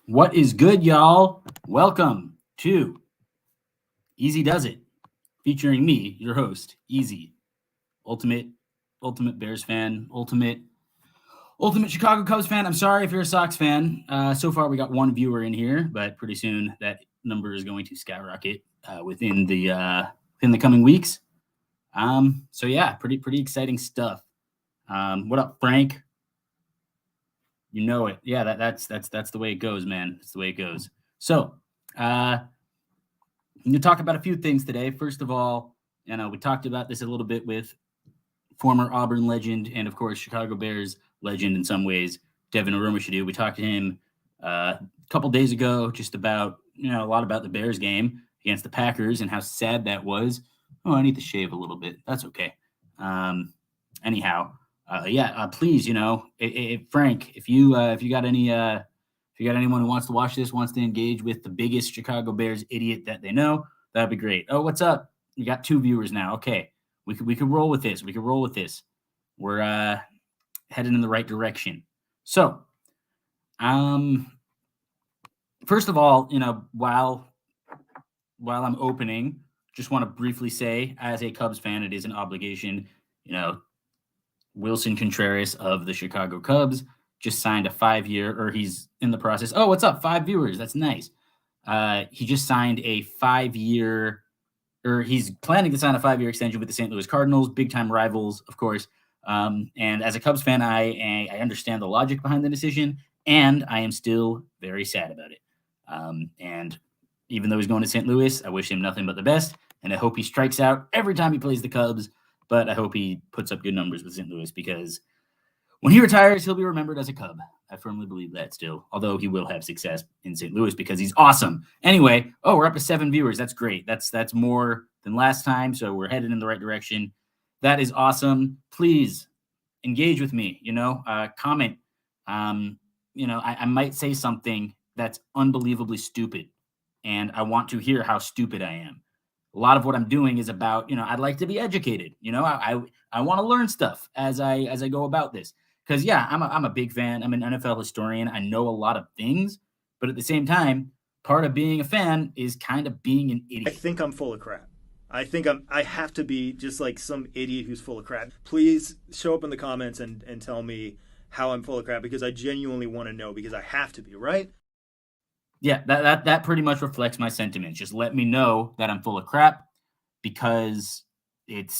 What is good, y'all? Welcome to Easy Does It, featuring me, your host, Easy, ultimate, ultimate Bears fan, ultimate Chicago Cubs fan. I'm sorry if you're a Sox fan. So far, we got one viewer in here, but pretty soon that number is going to skyrocket within the coming weeks. So yeah, pretty exciting stuff. What up, Frank? You know it. Yeah, that's the way it goes, man. That's the way it goes. So, I'm going to talk about a few things today. First of all, we talked about this a little bit with former Auburn legend and, of course, Chicago Bears legend in some ways, Devin Aromashodu. We talked to him a couple days ago just about, a lot about the Bears game against the Packers and how sad that was. Oh, I need to shave a little bit. That's okay. Anyhow, please, Frank, if you got anyone who wants to watch this, wants to engage with the biggest Chicago Bears idiot that they know, that'd be great. Oh, what's up? We got 2 viewers now. Okay, we could roll with this. We're heading in the right direction. So, first of all, while I'm opening, just want to briefly say, as a Cubs fan, it is an obligation. Wilson Contreras of the Chicago Cubs just signed a 5-year, or he's in the process. Oh, what's up? 5 viewers. That's nice. He just signed a 5-year, or he's planning to sign a 5-year extension with the St. Louis Cardinals, big time rivals, of course. And as a Cubs fan, I understand the logic behind the decision, and I am still very sad about it. And even though he's going to St. Louis, I wish him nothing but the best, and I hope he strikes out every time he plays the Cubs. But I hope he puts up good numbers with St. Louis, because when he retires, he'll be remembered as a Cub. I firmly believe that still, although he will have success in St. Louis because he's awesome. Anyway, we're up to 7 viewers. That's great. That's more than last time, so we're headed in the right direction. That is awesome. Please engage with me, comment. I might say something that's unbelievably stupid, and I want to hear how stupid I am. A lot of what I'm doing is about, I'd like to be educated. I want to learn stuff as I go about this. Because I'm a big fan. I'm an NFL historian. I know a lot of things, but at the same time, part of being a fan is kind of being an idiot. I think I'm full of crap. I have to be just like some idiot who's full of crap. Please show up in the comments and tell me how I'm full of crap, because I genuinely want to know, because I have to be, right? Yeah, that pretty much reflects my sentiments. Just let me know that I'm full of crap, because it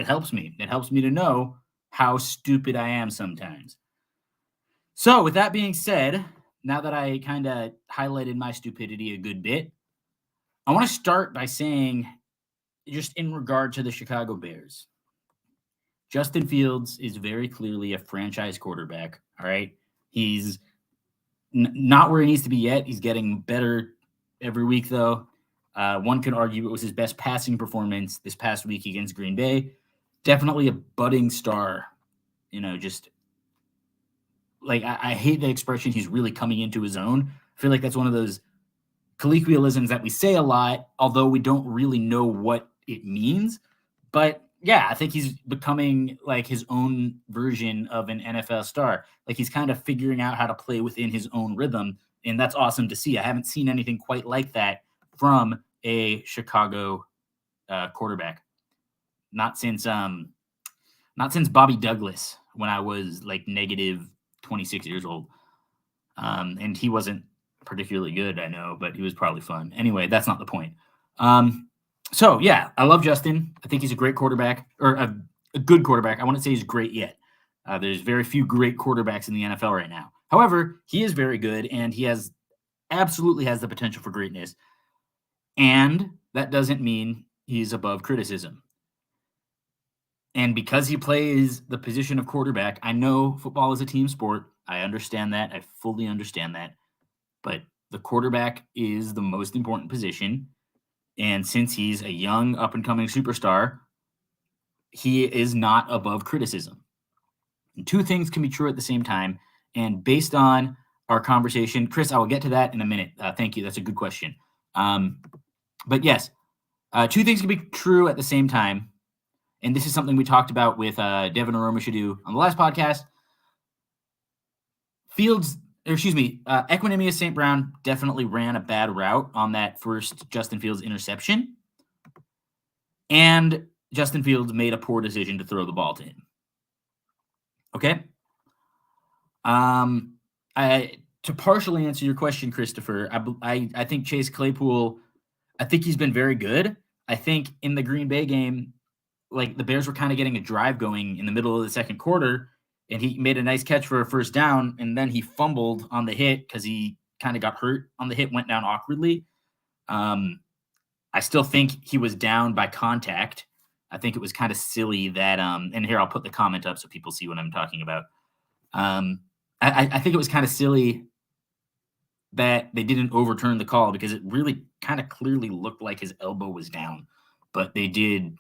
helps me. It helps me to know how stupid I am sometimes. So with that being said, now that I kind of highlighted my stupidity a good bit, I want to start by saying, just in regard to the Chicago Bears, Justin Fields is very clearly a franchise quarterback. All right. He's not where he needs to be yet. He's getting better every week, though. One could argue it was his best passing performance this past week against Green Bay. Definitely a budding star. Just like I hate the expression, he's really coming into his own. I feel like that's one of those colloquialisms that we say a lot, although we don't really know what it means. But yeah, I think he's becoming like his own version of an NFL star. Like he's kind of figuring out how to play within his own rhythm, and that's awesome to see. I haven't seen anything quite like that from a Chicago quarterback. Not since Bobby Douglas, when I was like negative 26 years old. And he wasn't particularly good, I know, but he was probably fun. Anyway, that's not the point. So yeah, I love Justin. I think he's a great quarterback, or a good quarterback. I wouldn't say he's great yet. There's very few great quarterbacks in the NFL right now. However, he is very good, and he absolutely has the potential for greatness. And that doesn't mean he's above criticism. And because he plays the position of quarterback, I know football is a team sport. I understand that. I fully understand that. But the quarterback is the most important position. And since he's a young, up-and-coming superstar, he is not above criticism. And 2 things can be true at the same time. And based on our conversation, Chris, I will get to that in a minute. Thank you. That's a good question. But yes, 2 things can be true at the same time. And this is something we talked about with Devin Aromashodu on the last podcast. Fields Equanimeous St. Brown definitely ran a bad route on that first Justin Fields interception. And Justin Fields made a poor decision to throw the ball to him. Okay? To partially answer your question, Christopher, I think Chase Claypool, I think he's been very good. I think in the Green Bay game, like the Bears were kind of getting a drive going in the middle of the second quarter, and he made a nice catch for a first down, and then he fumbled on the hit because he kind of got hurt on the hit, went down awkwardly. I still think he was down by contact. I think it was kind of silly that, and here I'll put the comment up so people see what I'm talking about. I think it was kind of silly that they didn't overturn the call because it really kind of clearly looked like his elbow was down, but they did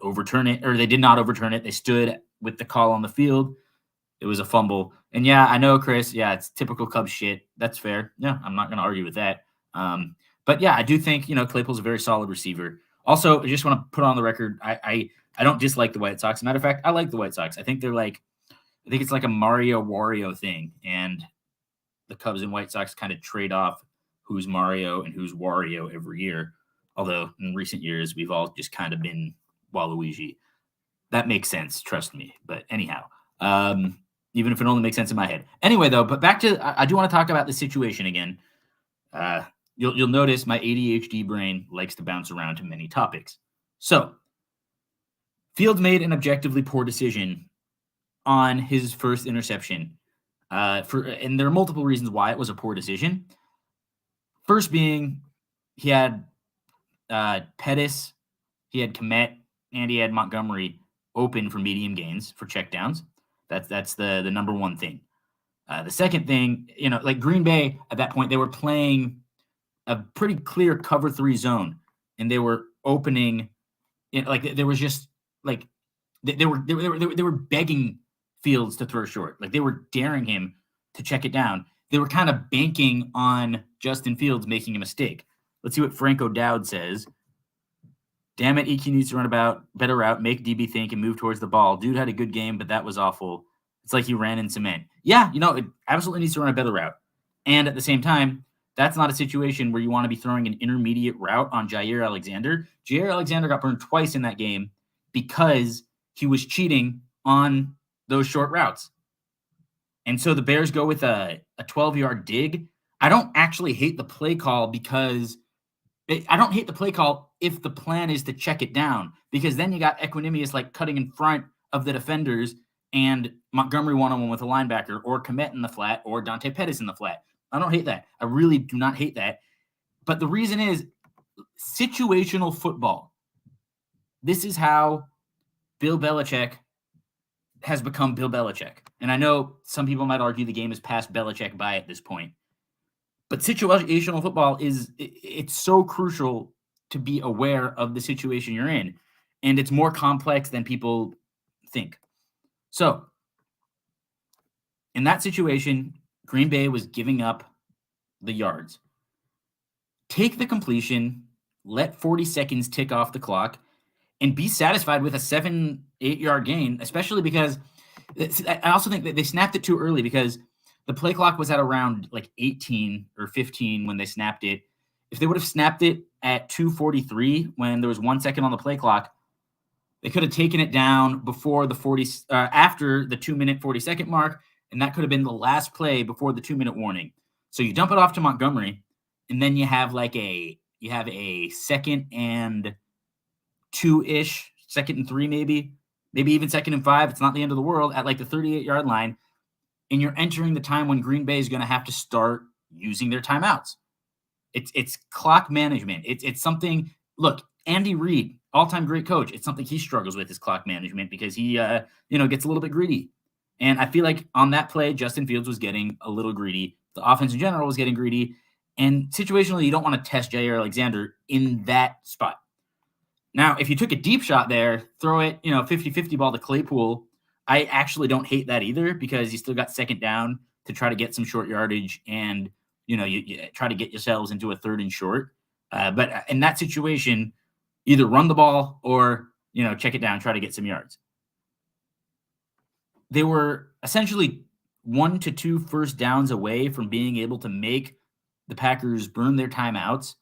overturn it, or they did not overturn it. They stood with the call on the field. It was a fumble. And yeah, I know, Chris. Yeah, it's typical Cubs shit. That's fair. Yeah, I'm not going to argue with that. But yeah, I do think, Claypool's a very solid receiver. Also, I just want to put on the record, I don't dislike the White Sox. Matter of fact, I like the White Sox. I think it's like a Mario Wario thing. And the Cubs and White Sox kind of trade off who's Mario and who's Wario every year. Although in recent years, we've all just kind of been Waluigi. That makes sense, trust me. But anyhow, even if it only makes sense in my head. Anyway, though, but back to, I do want to talk about the situation again. You'll notice my ADHD brain likes to bounce around to many topics. So, Fields made an objectively poor decision on his first interception. And there are multiple reasons why it was a poor decision. First being, he had Pettis, he had Kmet, and he had Montgomery open for medium gains for checkdowns. That's the number one thing. The second thing, like Green Bay at that point, they were playing a pretty clear cover 3 zone, and they were opening, there was just like they were begging Fields to throw short. Like they were daring him to check it down. They were kind of banking on Justin Fields making a mistake. Let's see what Frank O'Dowd says. Damn it, EQ needs to run about better route, make DB think, and move towards the ball. Dude had a good game, but that was awful. It's like he ran in cement. Yeah, it absolutely needs to run a better route. And at the same time, that's not a situation where you want to be throwing an intermediate route on Jair Alexander. Jair Alexander got burned twice in that game because he was cheating on those short routes. And so the Bears go with a 12-yard dig. I don't actually hate the play call because I don't hate the play call if the plan is to check it down, because then you got Equanimeous like cutting in front of the defenders and Montgomery one-on-one with a linebacker, or Kmet in the flat, or Dante Pettis in the flat. I don't hate that. I really do not hate that. But the reason is situational football. This is how Bill Belichick has become Bill Belichick. And I know some people might argue the game is past Belichick by at this point. But situational football it's so crucial to be aware of the situation you're in. And it's more complex than people think. So, in that situation, Green Bay was giving up the yards. Take the completion, let 40 seconds tick off the clock, and be satisfied with a 7-8 yard gain, especially because I also think that they snapped it too early because the play clock was at around like 18 or 15 when they snapped it. If they would have snapped it at 2:43 when there was 1 second on the play clock, they could have taken it down before the after the 2-minute 40-second mark, and that could have been the last play before the 2-minute warning. So you dump it off to Montgomery, and then you have a 2nd and 2-ish, 2nd and 3 maybe even 2nd and 5. It's not the end of the world at like the 38-yard line, and you're entering the time when Green Bay is going to have to start using their timeouts. It's clock management. It's something. Look, Andy Reid, all-time great coach. It's something he struggles with, is clock management, because he gets a little bit greedy. And I feel like on that play, Justin Fields was getting a little greedy. The offense in general was getting greedy. And situationally, you don't want to test Jair Alexander in that spot. Now, if you took a deep shot there, throw it, 50-50 ball to Claypool, I actually don't hate that either, because you still got second down to try to get some short yardage, and, you try to get yourselves into a 3rd and short. But in that situation, either run the ball or, check it down, try to get some yards. They were essentially 1 to 2 first downs away from being able to make the Packers burn their timeouts.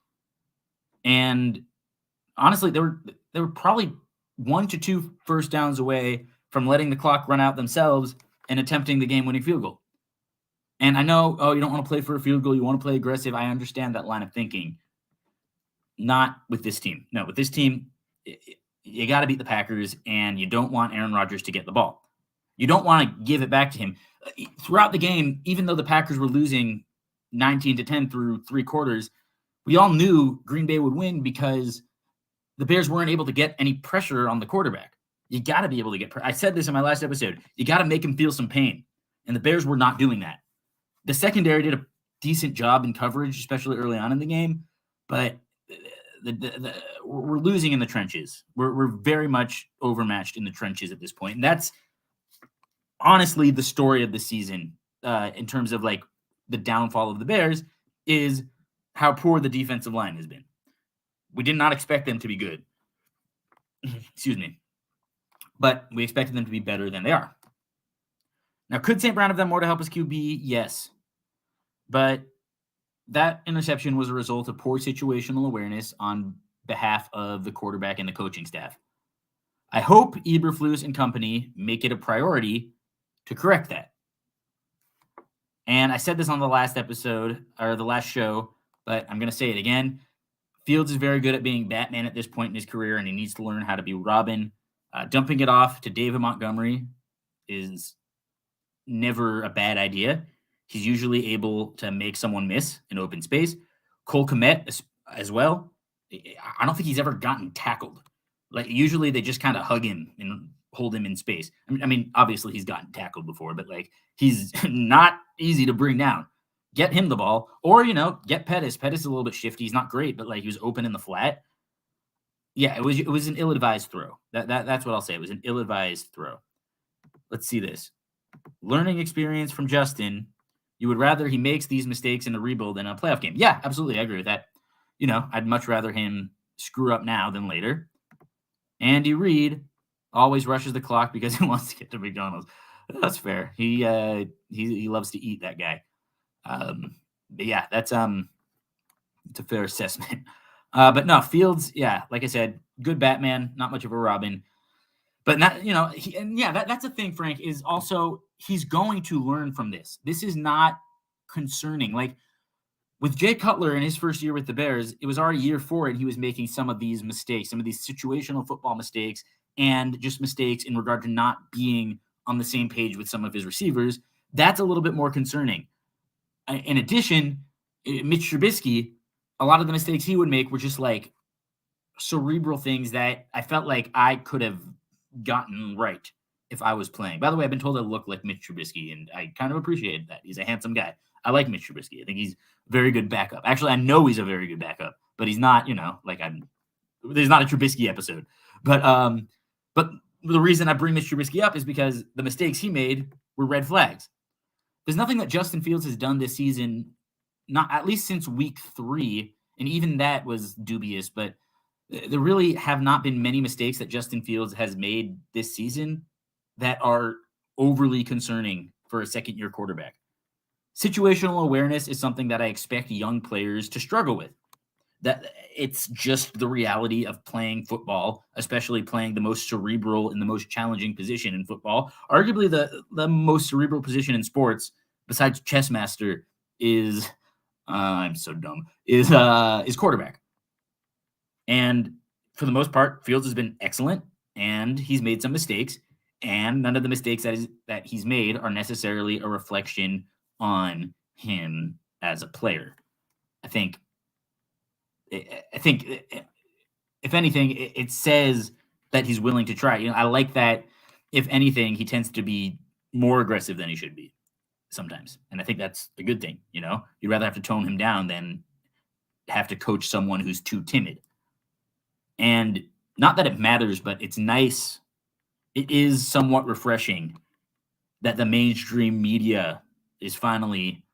And honestly, they were probably 1 to 2 first downs away from letting the clock run out themselves and attempting the game-winning field goal. And I know, you don't want to play for a field goal. You want to play aggressive. I understand that line of thinking. Not with this team. No, with this team, you got to beat the Packers, and you don't want Aaron Rodgers to get the ball. You don't want to give it back to him. Throughout the game, even though the Packers were losing 19-10 through 3 quarters, we all knew Green Bay would win because the Bears weren't able to get any pressure on the quarterback. You got to be able to get I said this in my last episode. You got to make him feel some pain, and the Bears were not doing that. The secondary did a decent job in coverage, especially early on in the game, but we're losing in the trenches. We're very much overmatched in the trenches at this point, and that's honestly the story of the season in terms of like the downfall of the Bears is how poor the defensive line has been. We did not expect them to be good. Excuse me. But we expected them to be better than they are. Now, could St. Brown have done more to help his QB? Yes. But that interception was a result of poor situational awareness on behalf of the quarterback and the coaching staff. I hope Eberflus and company make it a priority to correct that. And I said this on the last episode, or the last show, but I'm going to say it again. Fields is very good at being Batman at this point in his career, and he needs to learn how to be Robin. Dumping it off to David Montgomery is never a bad idea. He's usually able to make someone miss in open space. Cole Kmet as well. I don't think he's ever gotten tackled. Like usually they just kind of hug him and hold him in space. I mean, obviously he's gotten tackled before, but like he's not easy to bring down. Get him the ball, or get Pettis. Pettis is a little bit shifty. He's not great, but like he was open in the flat. Yeah, it was an ill-advised throw. That's what I'll say. It was an ill-advised throw. Let's see this. Learning experience from Justin. You would rather he makes these mistakes in a rebuild than a playoff game. Yeah, absolutely. I agree with that. I'd much rather him screw up now than later. Andy Reid always rushes the clock because he wants to get to McDonald's. That's fair. He loves to eat, that guy. But yeah, that's it's a fair assessment. But no, Fields, yeah, like I said, good Batman, not much of a Robin. But not, that's the thing, Frank, is also he's going to learn from this. This is not concerning. Like with Jay Cutler in his first year with the Bears, it was already year 4, and he was making some of these mistakes, some of these situational football mistakes, and just mistakes in regard to not being on the same page with some of his receivers. That's a little bit more concerning. In addition, Mitch Trubisky, a lot of the mistakes he would make were just like cerebral things that I felt like I could have gotten right if I was playing. By the way, I've been told I look like Mitch Trubisky, and I kind of appreciate that. He's a handsome guy. I like Mitch Trubisky. I think he's a very good backup. Actually, I know he's a very good backup, but he's not, there's not a Trubisky episode. But the reason I bring Mitch Trubisky up is because the mistakes he made were red flags. There's nothing that Justin Fields has done this season, not at least since week 3, and even that was dubious, but there really have not been many mistakes that Justin Fields has made this season that are overly concerning for a second-year quarterback. Situational awareness is something that I expect young players to struggle with. That it's just the reality of playing football, especially playing the most cerebral and the most challenging position in football. Arguably the most cerebral position in sports, besides chess master, is I'm so dumb, is quarterback. And for the most part, Fields has been excellent, and he's made some mistakes, and none of the mistakes that he's made are necessarily a reflection on him as a player. I think if anything, it says that he's willing to try. I like that. If anything, he tends to be more aggressive than he should be sometimes, and I think that's a good thing. You'd rather have to tone him down than have to coach someone who's too timid. And not that it matters, but it's nice. It is somewhat refreshing that the mainstream media is finally,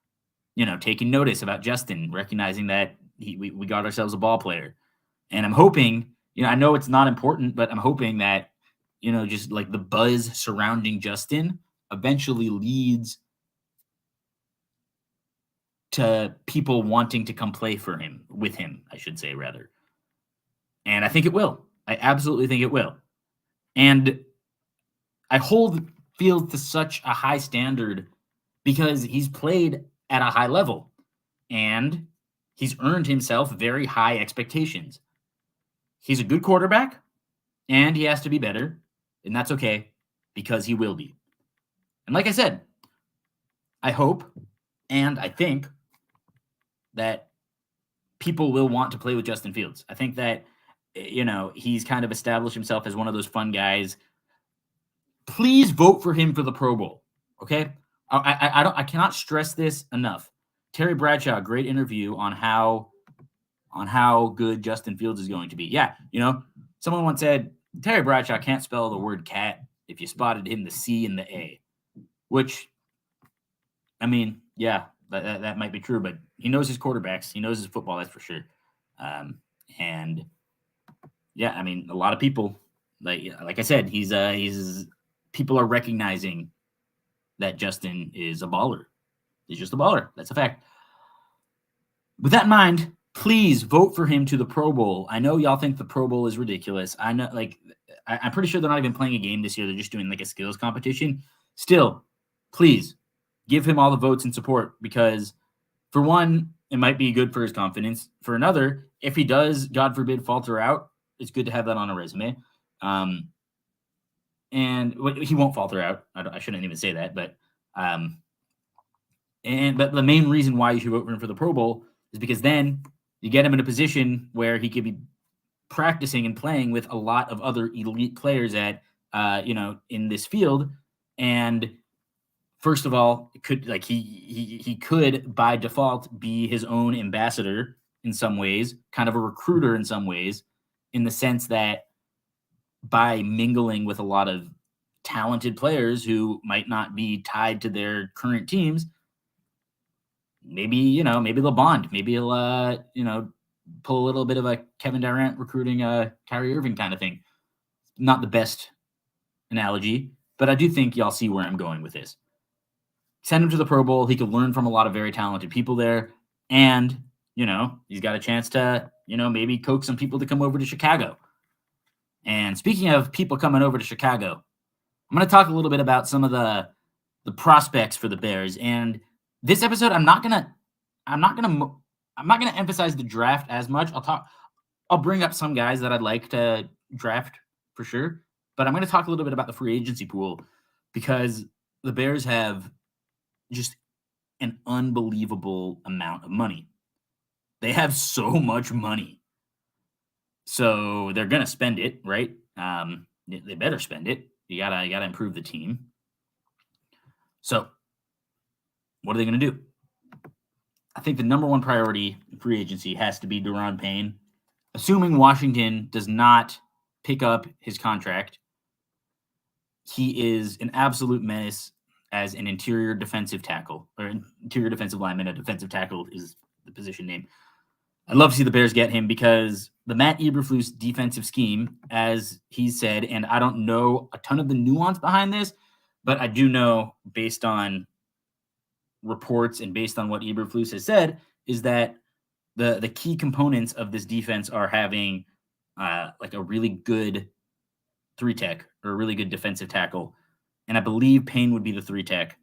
taking notice about Justin, recognizing that we got ourselves a ball player. And I'm hoping, I know it's not important, but I'm hoping that, just like the buzz surrounding Justin eventually leads to people wanting to come play with him, I should say, rather. And I think it will. I absolutely think it will. And I hold Fields to such a high standard because he's played at a high level and he's earned himself very high expectations. He's a good quarterback and he has to be better, and that's okay because he will be. And like I said, I hope and I think that people will want to play with Justin Fields. I think that, he's kind of established himself as one of those fun guys. Please vote for him for the Pro Bowl, okay? I cannot stress this enough. Terry Bradshaw, great interview on how good Justin Fields is going to be. Yeah, someone once said Terry Bradshaw can't spell the word cat if you spotted him the C and the A, which, I mean, yeah, that might be true, but he knows his quarterbacks. He knows his football, that's for sure. And yeah, I mean, a lot of people, like I said, he's people are recognizing that Justin is a baller. He's just a baller. That's a fact. With that in mind, please vote for him to the Pro Bowl. I know y'all think the Pro Bowl is ridiculous. I know, I'm pretty sure they're not even playing a game this year. They're just doing a skills competition. Still, please give him all the votes and support because, for one, it might be good for his confidence. For another, if he does, God forbid, falter out, it's good to have that on a resume. And he won't falter out. I shouldn't even say that, but the main reason why you should vote for him for the Pro Bowl is because then you get him in a position where he could be practicing and playing with a lot of other elite players at in this field. And first of all, it could he could by default be his own ambassador in some ways, kind of a recruiter in some ways, in the sense that by mingling with a lot of talented players who might not be tied to their current teams, maybe they'll bond. Maybe he'll, pull a little bit of a Kevin Durant recruiting Kyrie Irving kind of thing. Not the best analogy, but I do think y'all see where I'm going with this. Send him to the Pro Bowl. He could learn from a lot of very talented people there. And, he's got a chance to, maybe coax some people to come over to Chicago. And speaking of people coming over to Chicago, I'm going to talk a little bit about some of the prospects for the Bears. And this episode, I'm not gonna emphasize the draft as much. I'll bring up some guys that I'd like to draft for sure, but I'm going to talk a little bit about the free agency pool because the Bears have just an unbelievable amount of money. They have so much money. So they're going to spend it, right? They better spend it. You gotta improve the team. So what are they going to do? I think the number one priority in free agency has to be Daron Payne. Assuming Washington does not pick up his contract, he is an absolute menace as an interior defensive tackle, or interior defensive lineman. A defensive tackle is the position name. I'd love to see the Bears get him because the Matt Eberflus defensive scheme, as he said, and I don't know a ton of the nuance behind this, but I do know based on reports and based on what Eberflus has said, is that the key components of this defense are having a really good 3-tech or a really good defensive tackle. And I believe Payne would be the 3-tech.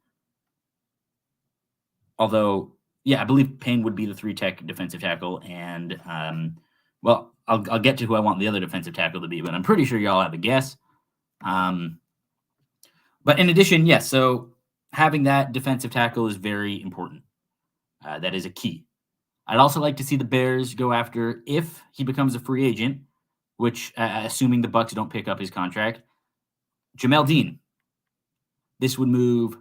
Although, yeah, I believe Payne would be the 3-tech defensive tackle. And, I'll get to who I want the other defensive tackle to be, but I'm pretty sure y'all have a guess. But in addition, yes, so having that defensive tackle is very important. That is a key. I'd also like to see the Bears go after, if he becomes a free agent, which, assuming the Bucs don't pick up his contract, Jamel Dean. This would move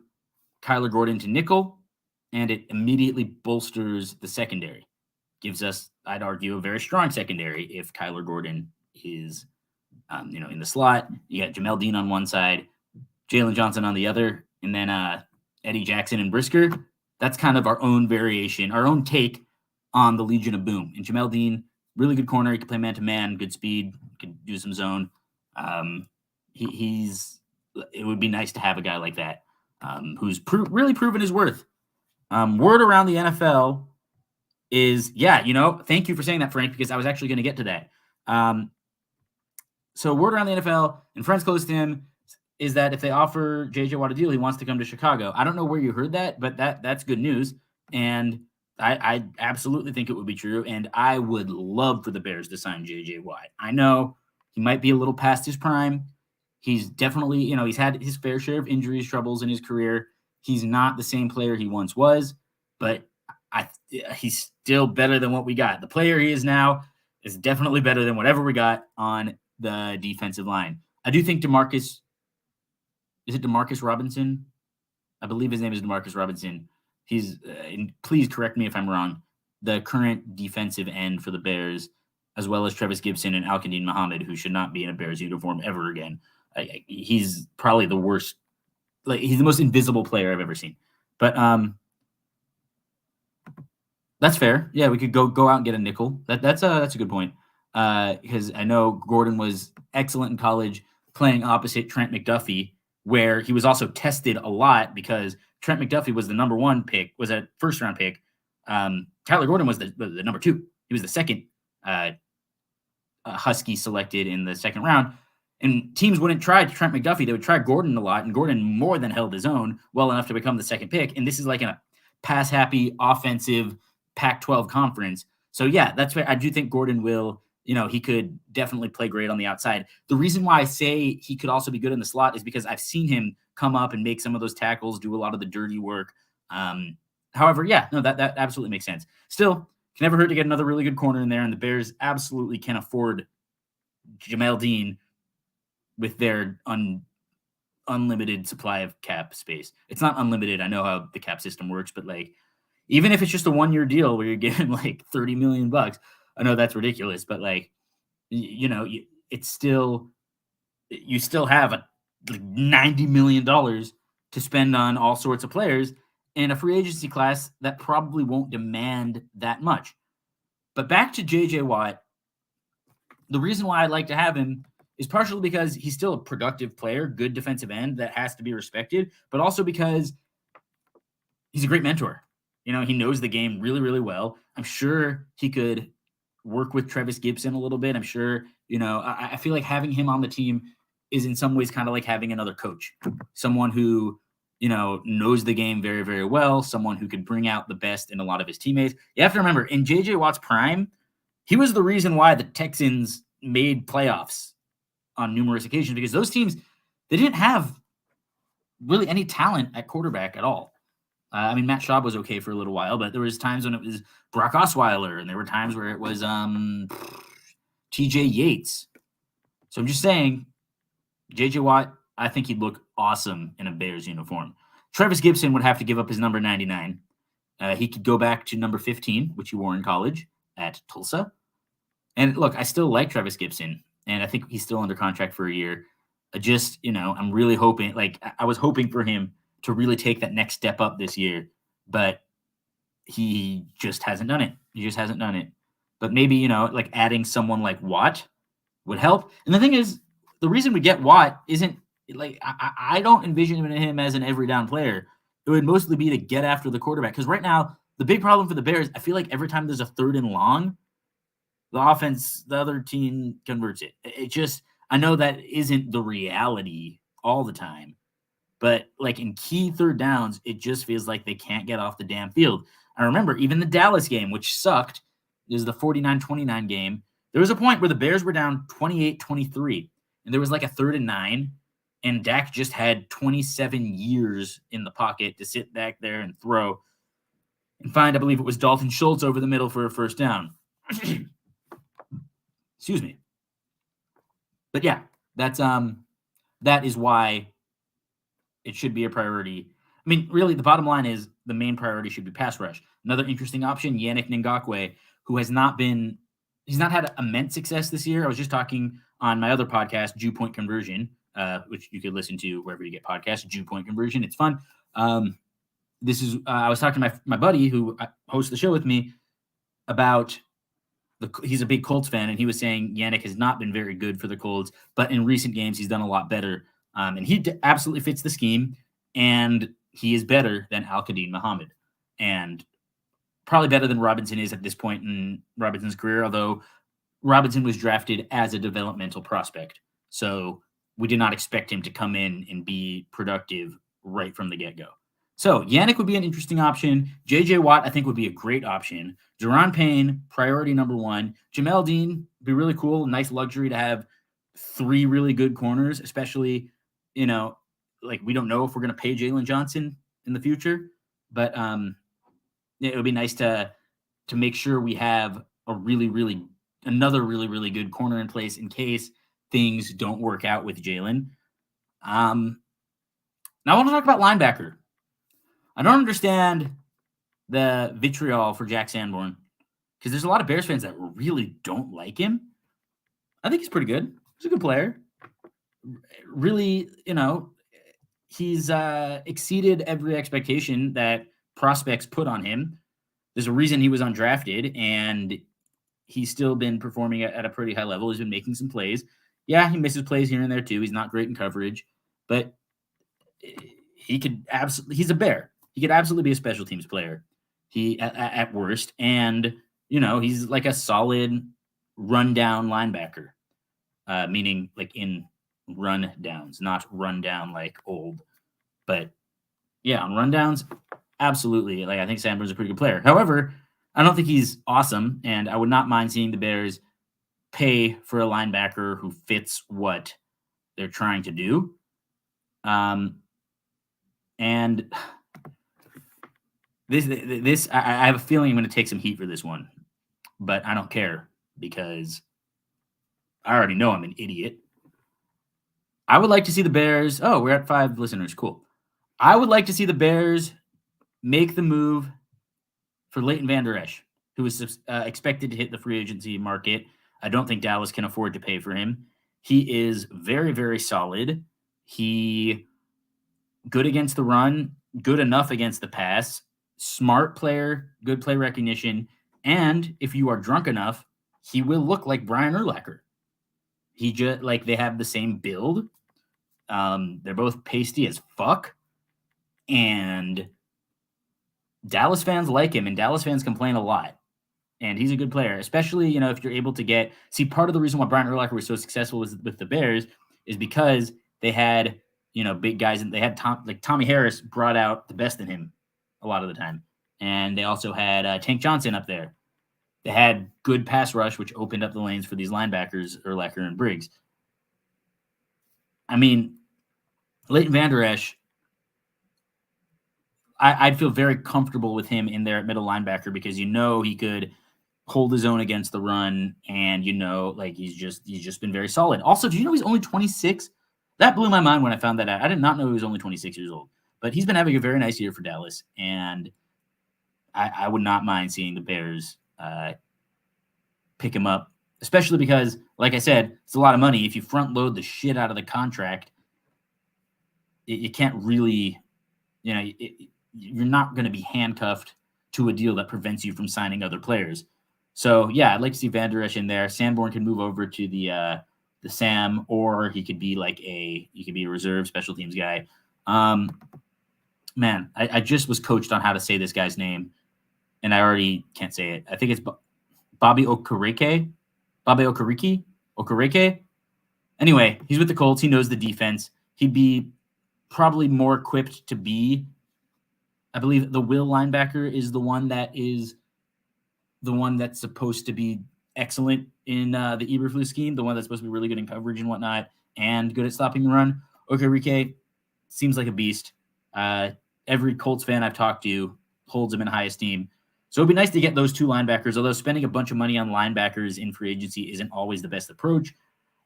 Kyler Gordon to nickel, and it immediately bolsters the secondary. Gives us, I'd argue, a very strong secondary if Kyler Gordon is, in the slot. You got Jamel Dean on one side, Jalen Johnson on the other, and then Eddie Jackson and Brisker. That's kind of our own variation, our own take on the Legion of Boom. And Jamel Dean, really good corner. He can play man-to-man, good speed, can do some zone. It would be nice to have a guy like that who's really proven his worth. Word around the NFL is, thank you for saying that, Frank, because I was actually going to get to that. So word around the NFL and friends close to him is that if they offer J.J. Watt a deal, he wants to come to Chicago. I don't know where you heard that, but that's good news. And I absolutely think it would be true. And I would love for the Bears to sign J.J. Watt. I know he might be a little past his prime. He's definitely, he's had his fair share of injuries, troubles in his career. He's not the same player he once was, but he's still better than what we got. The player he is now is definitely better than whatever we got on the defensive line. I do think Demarcus Robinson? I believe his name is Demarcus Robinson. He's, please correct me if I'm wrong, the current defensive end for the Bears, as well as Trevis Gibson and Al-Quadin Muhammad, who should not be in a Bears uniform ever again. He's probably the worst. He's the most invisible player I've ever seen. But that's fair. Yeah, we could go out and get a nickel. That's a good point. Because I know Gordon was excellent in college playing opposite Trent McDuffie, where he was also tested a lot because Trent McDuffie was the number 1 pick, was a first-round pick. Tyler Gordon was the number 2. He was the second Husky selected in the second round. And teams wouldn't try Trent McDuffie. They would try Gordon a lot, and Gordon more than held his own well enough to become the second pick. And this is like a pass-happy, offensive Pac-12 conference. So, yeah, that's why I do think Gordon will – he could definitely play great on the outside. The reason why I say he could also be good in the slot is because I've seen him come up and make some of those tackles, do a lot of the dirty work. However, that absolutely makes sense. Still, can never hurt to get another really good corner in there, and the Bears absolutely can afford Jamel Dean with their unlimited supply of cap space. It's not unlimited. I know how the cap system works, but even if it's just a 1-year deal where you're getting $30 million, I know that's ridiculous, but it's still, you still have $90 million to spend on all sorts of players in a free agency class that probably won't demand that much. But back to J.J. Watt, the reason why I'd like to have him is partially because he's still a productive player, good defensive end that has to be respected, but also because he's a great mentor. He knows the game really, really well. I'm sure he could work with Trevis Gibson a little bit. I'm sure, I feel like having him on the team is in some ways kind of like having another coach, someone who, knows the game very, very well, someone who could bring out the best in a lot of his teammates. You have to remember, in J.J. Watt's prime, he was the reason why the Texans made playoffs on numerous occasions, because those teams, they didn't have really any talent at quarterback at all. Matt Schaub was okay for a little while, but there was times when it was Brock Osweiler, and there were times where it was TJ Yates. So I'm just saying, J.J. Watt, I think he'd look awesome in a Bears uniform. Trevis Gibson would have to give up his number 99. He could go back to number 15, which he wore in college at Tulsa. And look, I still like Trevis Gibson, and I think he's still under contract for a year. I'm really hoping, I was hoping for him to really take that next step up this year, but he just hasn't done it. But maybe, adding someone like Watt would help. And the thing is, the reason we get Watt isn't I don't envision him as an every down player. It would mostly be to get after the quarterback. Because right now, the big problem for the Bears, I feel like every time there's a 3rd and long, the other team converts it. I know that isn't the reality all the time. But in key 3rd downs, it just feels like they can't get off the damn field. I remember even the Dallas game, which sucked, is the 49-29 game. There was a point where the Bears were down 28-23, and there was a 3rd and 9, and Dak just had 27 years in the pocket to sit back there and throw and find, I believe it was Dalton Schultz over the middle for a first down. Excuse me. But yeah, that is why it should be a priority. Really, the bottom line is the main priority should be pass rush. Another interesting option, Yannick Ngakoue, who he's not had immense success this year. I was just talking on my other podcast, Jew Point Conversion, which you could listen to wherever you get podcasts, Jew Point Conversion. It's fun. I was talking to my buddy who hosts the show with me about he's a big Colts fan, and he was saying Yannick has not been very good for the Colts, but in recent games, he's done a lot better. And he absolutely fits the scheme, and he is better than Al-Quadin Muhammad. and probably better than Robinson is at this point in Robinson's career, although Robinson was drafted as a developmental prospect. So we did not expect him to come in and be productive right from the get-go. So Yannick would be an interesting option. J.J. Watt, I think, would be a great option. Deron Payne, priority number one. Jamel Dean, be really cool. Nice luxury to have 3 really good corners, especially, like we don't know if we're going to pay Jalen Johnson in the future, but it would be nice to make sure we have another really, really good corner in place in case things don't work out with Jalen. Now I want to talk about linebacker. I don't understand the vitriol for Jack Sanborn because there's a lot of Bears fans that really don't like him. I think he's pretty good. He's a good player. Really, he's exceeded every expectation that prospects put on him. There's a reason he was undrafted, and he's still been performing at a pretty high level. He's been making some plays. Yeah, he misses plays here and there too. He's not great in coverage, but he's a Bear. He could absolutely be a special teams player. He at worst, and he's like a solid rundown linebacker, meaning like in run downs, not run down like old, but yeah, on rundowns, absolutely. Like I think Sanborn's a pretty good player. However, I don't think he's awesome, and I would not mind seeing the Bears pay for a linebacker who fits what they're trying to do. And this I have a feeling I'm going to take some heat for this one, but I don't care because I already know I'm an idiot. I would like to see the Bears. Oh, we're at 5 listeners. Cool. I would like to see the Bears make the move for Leighton Vander Esch, who is expected to hit the free agency market. I don't think Dallas can afford to pay for him. He is very, very solid. He good against the run, good enough against the pass, smart player, good play recognition, and if you are drunk enough, he will look like Brian Urlacher. He just they have the same build. They're both pasty as fuck, and Dallas fans like him, and Dallas fans complain a lot. And he's a good player, especially, if you're able to part of the reason why Brian Urlacher was so successful with the Bears is because they had, big guys, and they had Tommy Harris brought out the best in him a lot of the time. And they also had Tank Johnson up there. They had good pass rush, which opened up the lanes for these linebackers, Urlacher and Briggs. I mean, Leighton Vander Esch, I'd feel very comfortable with him in there at middle linebacker because he could hold his own against the run, and he's just been very solid. Also, do you know he's only 26? That blew my mind when I found that out. I did not know he was only 26 years old, but he's been having a very nice year for Dallas, and I would not mind seeing the Bears pick him up, especially because, like I said, it's a lot of money. If you front load the shit out of the contract, you can't really, you're not going to be handcuffed to a deal that prevents you from signing other players. So yeah, I'd like to see Vander Esch in there. Sanborn can move over to the Sam, or he could be a reserve special teams guy. Man, I just was coached on how to say this guy's name, and I already can't say it. I think it's Bobby Okereke. Okereke. Anyway, he's with the Colts. He knows the defense. He'd be probably more equipped to be, I believe the will linebacker is the one that's supposed to be excellent in the Eberflus scheme, the one that's supposed to be really good in coverage and whatnot, and good at stopping the run. Okereke seems like a beast. Every Colts fan I've talked to holds him in high esteem. So it'd be nice to get those 2 linebackers, although spending a bunch of money on linebackers in free agency isn't always the best approach.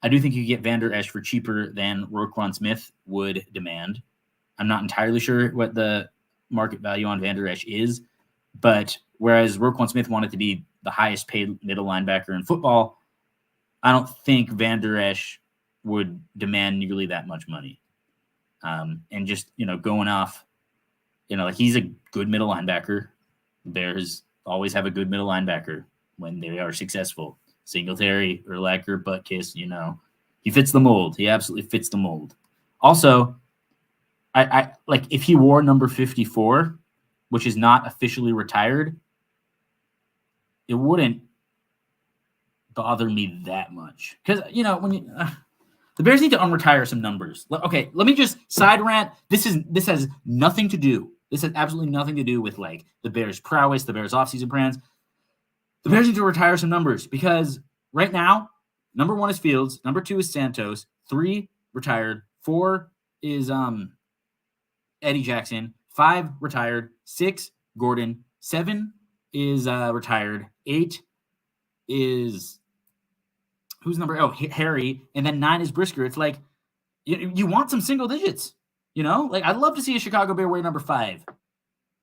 I do think you get Vander Esch for cheaper than Roquan Smith would demand. I'm not entirely sure what the market value on Vander Esch is, but whereas Roquan Smith wanted to be the highest paid middle linebacker in football, I don't think Vander Esch would demand nearly that much money. And just, going off, he's a good middle linebacker. The Bears always have a good middle linebacker when they are successful. Singletary, Urlacher, Butkus, he fits the mold. He absolutely fits the mold. Also, I like if he wore number 54, which is not officially retired, it wouldn't bother me that much. Because, when the Bears need to unretire some numbers. Okay, let me just side rant. This has nothing to do. This has absolutely nothing to do with like the Bears' prowess, the Bears' offseason plans. The Bears need to retire some numbers because right now, number 1 is Fields, number 2 is Santos, 3 retired, 4 is Eddie Jackson, 5 retired, 6 Gordon, 7 is retired, 8 is who's number? Oh, Harry, and then 9 is Brisker. It's like you want some single digits, Like I'd love to see a Chicago Bear wear number 5.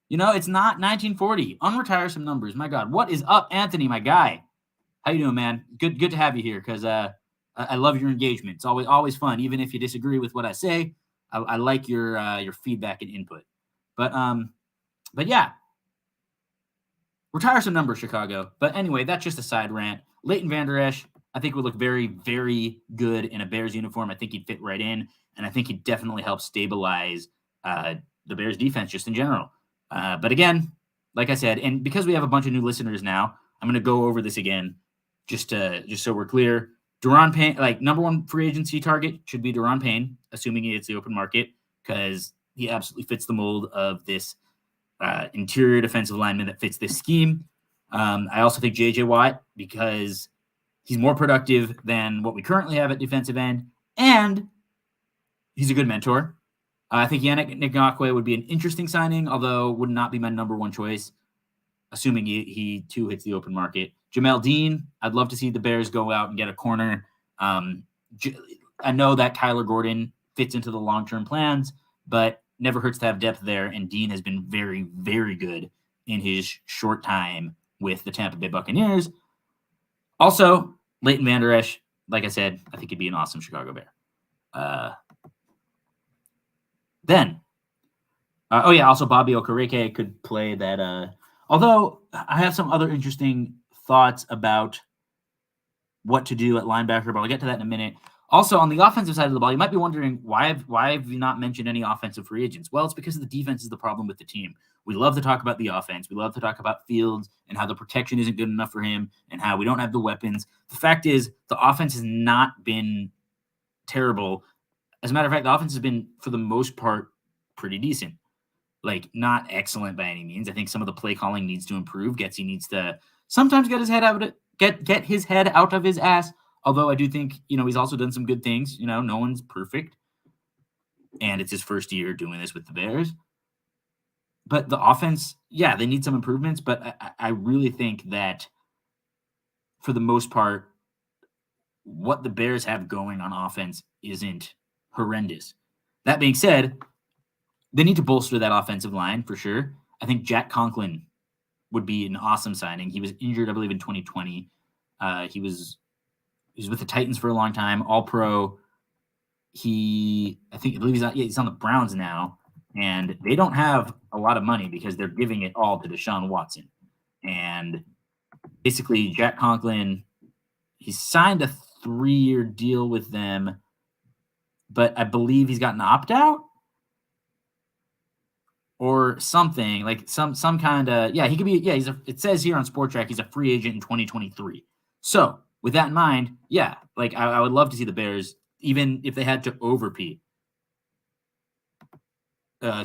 It's not 1940. Unretire some numbers. My God, what is up, Anthony? My guy, how you doing, man? Good to have you here because I love your engagement. It's always fun, even if you disagree with what I say. I like your feedback and input. But yeah, retire some numbers, Chicago. But anyway, that's just a side rant. Leighton Vander Esch, I think would look very, very good in a Bears uniform. I think he'd fit right in, and I think he'd definitely help stabilize the Bears defense just in general. But again, like I said, and because we have a bunch of new listeners now, I'm going to go over this again just so we're clear. Daron Payne, like number 1 free agency target should be Daron Payne, assuming it's the open market, because he absolutely fits the mold of this interior defensive lineman that fits this scheme. I also think J.J. Watt, because he's more productive than what we currently have at defensive end, and he's a good mentor. I think Yannick Ngakoue would be an interesting signing, although would not be my number 1 choice, assuming he too hits the open market. Jamel Dean, I'd love to see the Bears go out and get a corner. I know that Kyler Gordon fits into the long-term plans, but never hurts to have depth there, and Dean has been very, very good in his short time with the Tampa Bay Buccaneers. Also, Leighton Vander Esch, like I said, I think he'd be an awesome Chicago Bear. Also Bobby Okereke could play that. Although I have some other interesting thoughts about what to do at linebacker, but I'll get to that in a minute. Also, on the offensive side of the ball, you might be wondering, why have you not mentioned any offensive free agents? Well, it's because the defense is the problem with the team. We love to talk about the offense. We love to talk about Fields and how the protection isn't good enough for him and how we don't have the weapons. The fact is, the offense has not been terrible. As a matter of fact, the offense has been, for the most part, pretty decent. Like, not excellent by any means. I think some of the play calling needs to improve. Getsy needs to sometimes get his head out of it, get his head out of his ass. Although I do think, he's also done some good things. No one's perfect. And it's his first year doing this with the Bears. But the offense, yeah, they need some improvements. But I really think that for the most part, what the Bears have going on offense isn't horrendous. That being said, they need to bolster that offensive line for sure. I think Jack Conklin would be an awesome signing. He was injured, I believe, in 2020. He was with the Titans for a long time, All-Pro. I believe he's on the Browns now, and they don't have a lot of money because they're giving it all to Deshaun Watson. And basically, Jack Conklin, he signed a 3-year deal with them, but I believe he's got an opt-out or something, like some kind of, he could be, it says here on Sport Track, he's a free agent in 2023. So with that in mind, I would love to see the Bears, even if they had to overpay. I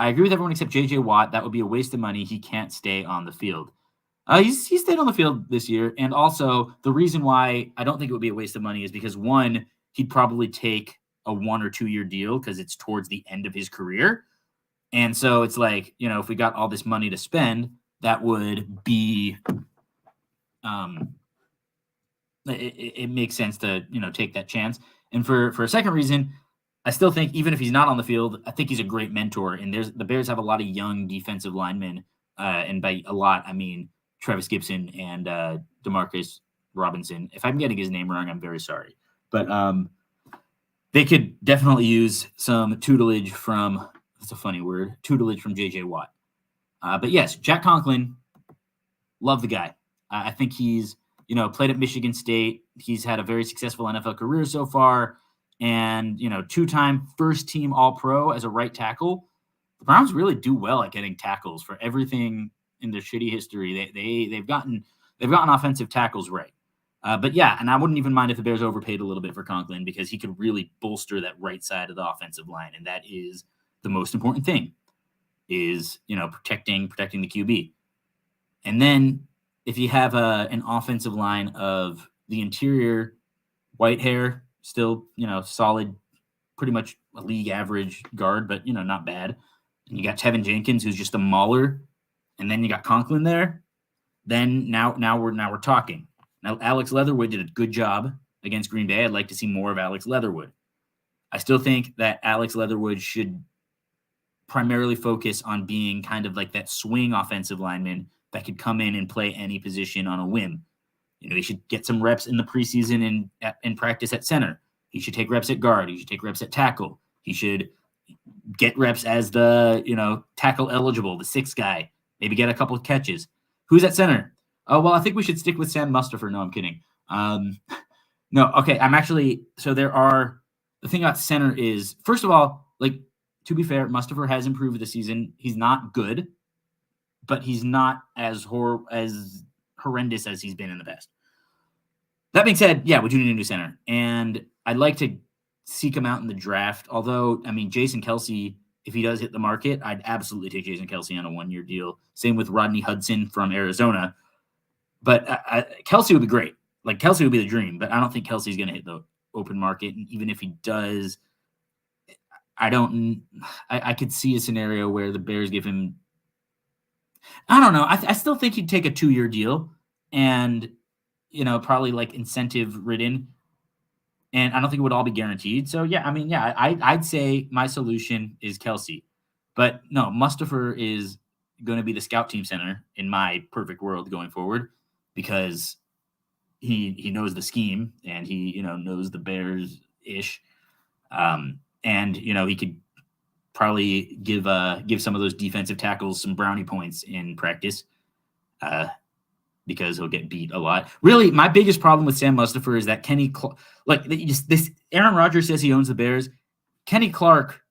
agree with everyone except J.J. Watt. That would be a waste of money. He can't stay on the field. He stayed on the field this year. And also, the reason why I don't think it would be a waste of money is because, one, he'd probably take a 1 or 2 year deal because it's towards the end of his career. And so it's like, if we got all this money to spend, that would be it makes sense to, take that chance. And for a second reason, I still think even if he's not on the field, I think he's a great mentor. And the Bears have a lot of young defensive linemen. And by a lot, I mean Travis Gibson and Demarcus Robinson. If I'm getting his name wrong, I'm very sorry. But they could definitely use some tutelage from, that's a funny word, tutelage from J.J. Watt. But yes, Jack Conklin, love the guy. I think he's, played at Michigan State. He's had a very successful NFL career so far. And, 2-time first-team All-Pro as a right tackle. the Browns really do well at getting tackles for everything in their shitty history. They've gotten offensive tackles right. But yeah, and I wouldn't even mind if the Bears overpaid a little bit for Conklin because he could really bolster that right side of the offensive line, and that is the most important thing. Is protecting the QB, and then if you have an offensive line of the interior, Whitehair, still solid, pretty much a league average guard, but not bad. And you got Tevin Jenkins, who's just a mauler, and then you got Conklin there. Then now we're talking. Now Alex Leatherwood did a good job against Green Bay. I'd like to see more of Alex Leatherwood. I still think that Alex Leatherwood should primarily focus on being kind of like that swing offensive lineman that could come in and play any position on a whim. He should get some reps in the preseason and practice at center. He should take reps at guard. He should take reps at tackle. He should get reps as the, tackle eligible, the sixth guy, maybe get a couple of catches. Who's at center? Oh, well, I think we should stick with Sam Mustipher. No, I'm kidding. No, okay. The thing about center is, first of all, to be fair, Mustipher has improved this season. He's not good, but he's not as horrendous as he's been in the past. That being said, yeah, we do need a new center. And I'd like to seek him out in the draft. Although, Jason Kelce, if he does hit the market, I'd absolutely take Jason Kelce on a 1-year deal. Same with Rodney Hudson from Arizona. But Kelce would be great. Kelce would be the dream, but I don't think Kelce's going to hit the open market. And even if he does, I could see a scenario where the Bears give him, I don't know. I still think he'd take a 2-year deal and, probably incentive ridden. And I don't think it would all be guaranteed. So yeah, I'd say my solution is Kelce, but no, Mustipher is going to be the scout team center in my perfect world going forward because he knows the scheme and he, knows the Bears ish. And he could probably give some of those defensive tackles some brownie points in practice, because he'll get beat a lot. Really, my biggest problem with Sam Mustipher is that Aaron Rodgers says he owns the Bears. Kenny Clark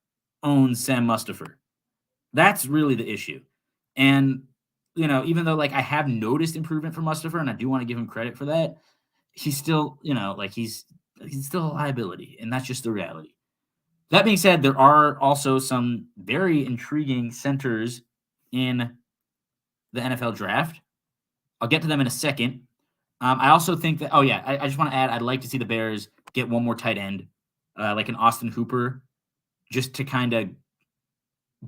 owns Sam Mustipher. That's really the issue. And even though I have noticed improvement from Mustipher, and I do want to give him credit for that, he's still he's still a liability, and that's just the reality. That being said, there are also some very intriguing centers in the NFL draft. I'll get to them in a second. I also think that, I just want to add, I'd like to see the Bears get one more tight end, like an Austin Hooper, just to kind of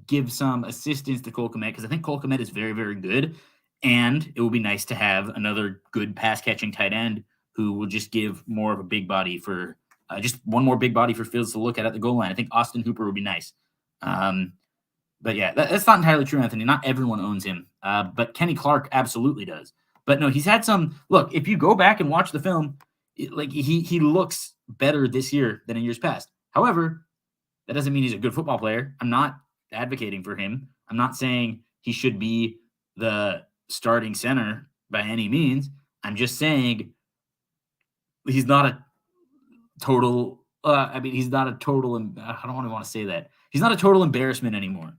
give some assistance to Cole Kmet, because I think Cole Kmet is very, very good, and it will be nice to have another good pass-catching tight end who will just give more of a big body for just one more big body for Fields to look at the goal line. I think Austin Hooper would be nice. But yeah, that's not entirely true, Anthony. Not everyone owns him, but Kenny Clark absolutely does. But no, he's had some – look, if you go back and watch the film, he looks better this year than in years past. However, that doesn't mean he's a good football player. I'm not advocating for him. I'm not saying he should be the starting center by any means. I'm just saying he's not a total he's not a total – I don't want to say that. He's not a total embarrassment anymore.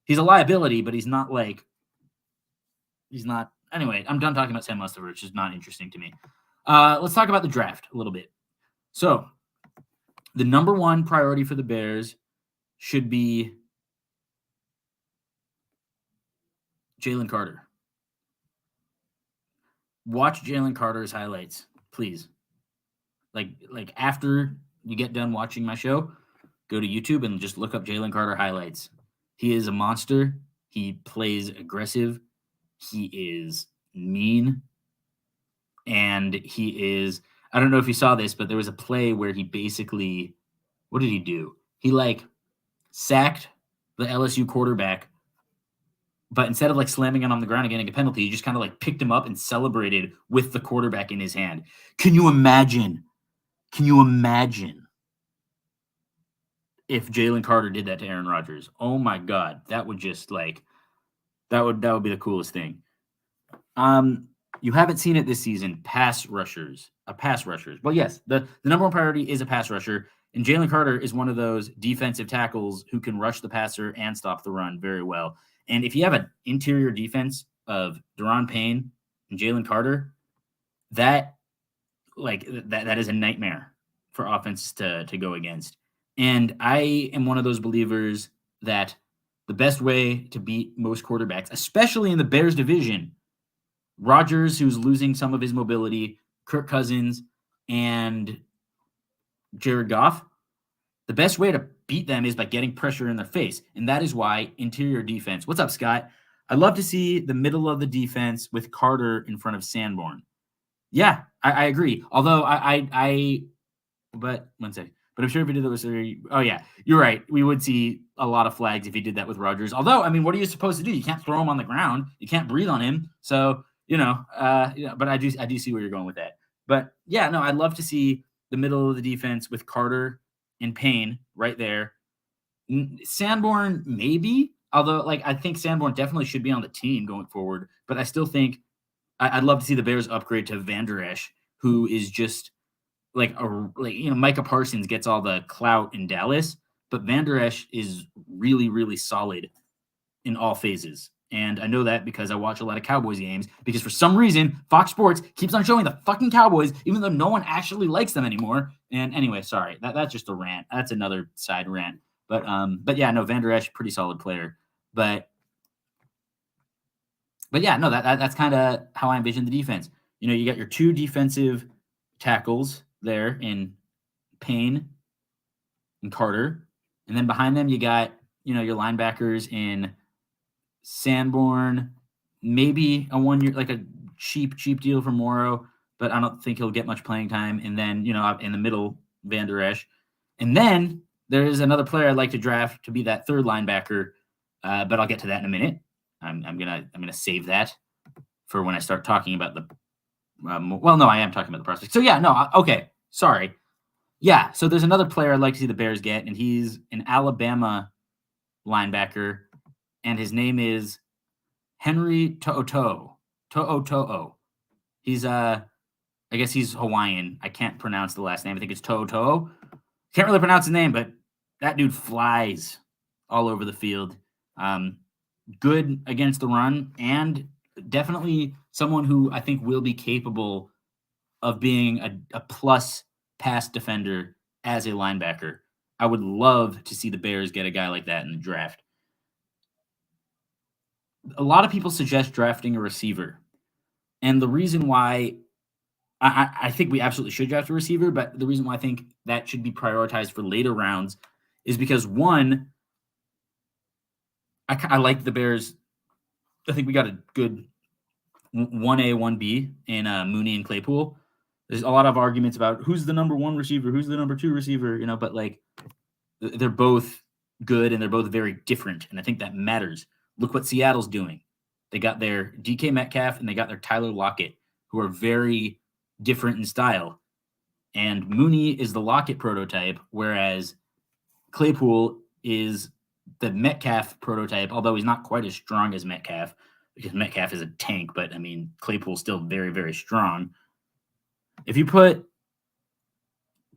He's a liability, but he's not he's not – anyway, I'm done talking about Sam Mustipher, which is not interesting to me. Let's talk about the draft a little bit. So the number one priority for the Bears should be Jalen Carter. Watch Jalen Carter's highlights, please. After you get done watching my show, go to YouTube and just look up Jalen Carter highlights. He is a monster. He plays aggressive. He is mean. And he is, I don't know if you saw this, but there was a play where he basically, what did he do? He sacked the LSU quarterback, but instead of slamming him on the ground and getting a penalty, he just kind of picked him up and celebrated with the quarterback in his hand. Can you imagine if Jalen Carter did that to Aaron Rodgers? Oh my God, that would just that would be the coolest thing. You haven't seen it this season. Pass rushers. a pass rusher. Well, yes, the number one priority is a pass rusher, and Jalen Carter is one of those defensive tackles who can rush the passer and stop the run very well. And if you have an interior defense of Daron Payne and Jalen Carter, that is a nightmare for offenses to go against. And I am one of those believers that the best way to beat most quarterbacks, especially in the Bears division, Rodgers, who's losing some of his mobility, Kirk Cousins, and Jared Goff, the best way to beat them is by getting pressure in their face. And that is why interior defense. What's up, Scott? I'd love to see the middle of the defense with Carter in front of Sanborn. Yeah, I agree. Although but one second. But I'm sure if he did that with oh yeah, you're right. We would see a lot of flags if he did that with Rodgers. Although, I mean, what are you supposed to do? You can't throw him on the ground. You can't breathe on him. So, but I do see where you're going with that. But yeah, no, I'd love to see the middle of the defense with Carter and Payne right there. Sanborn, maybe. Although, I think Sanborn definitely should be on the team going forward. But I still think I'd love to see the Bears upgrade to Van Der Esch, who is just Micah Parsons gets all the clout in Dallas, but Van Der Esch is really, really solid in all phases. And I know that because I watch a lot of Cowboys games, because for some reason, Fox Sports keeps on showing the fucking Cowboys, even though no one actually likes them anymore. And anyway, sorry, that's just a rant. That's another side rant. But yeah, no, Van Der Esch, pretty solid player. But yeah, no, that's kind of how I envision the defense. You got your two defensive tackles there in Payne and Carter. And then behind them, you got, your linebackers in Sanborn, maybe a 1 year, like a cheap deal for Morrow, but I don't think he'll get much playing time. And then, in the middle, Van Der Esch. And then there's another player I'd like to draft to be that third linebacker, but I'll get to that in a minute. I'm gonna save that for when I start talking about the. I am talking about the prospects. So yeah, no, okay, sorry. Yeah, so there's another player I'd like to see the Bears get, and he's an Alabama linebacker, and his name is Henry To'oto'o. He's I guess he's Hawaiian. I can't pronounce the last name. I think it's To'oto'o. Can't really pronounce his name, but that dude flies all over the field. Good against the run, and definitely someone who I think will be capable of being a plus pass defender as a linebacker. I would love to see the Bears get a guy like that in the draft. A lot of people suggest drafting a receiver. And the reason why I think we absolutely should draft a receiver, but the reason why I think that should be prioritized for later rounds is because, one, I like the Bears. I think we got a good 1A, 1B in Mooney and Claypool. There's a lot of arguments about who's the number one receiver, who's the number two receiver, but they're both good and they're both very different. And I think that matters. Look what Seattle's doing. They got their DK Metcalf and they got their Tyler Lockett, who are very different in style. And Mooney is the Lockett prototype, whereas Claypool is the Metcalf prototype, although he's not quite as strong as Metcalf, because Metcalf is a tank, but I mean, Claypool's still very, very strong. If you put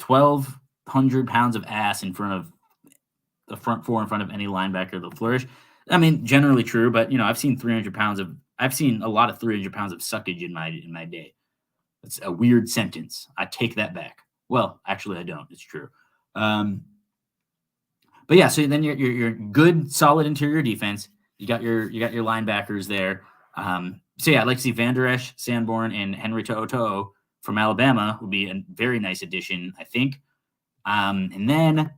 1,200 pounds of ass in front of the front four in front of any linebacker, they'll flourish. I mean, generally true, but I've seen a lot of 300 pounds of suckage in my day. It's a weird sentence. I take that back. Well, actually, I don't. It's true. But yeah, so then you're good, solid interior defense. You got your linebackers there. So yeah, I'd like to see Van Der Esch, Sanborn, and Henry To'oto'o from Alabama would be a very nice addition, I think. And then,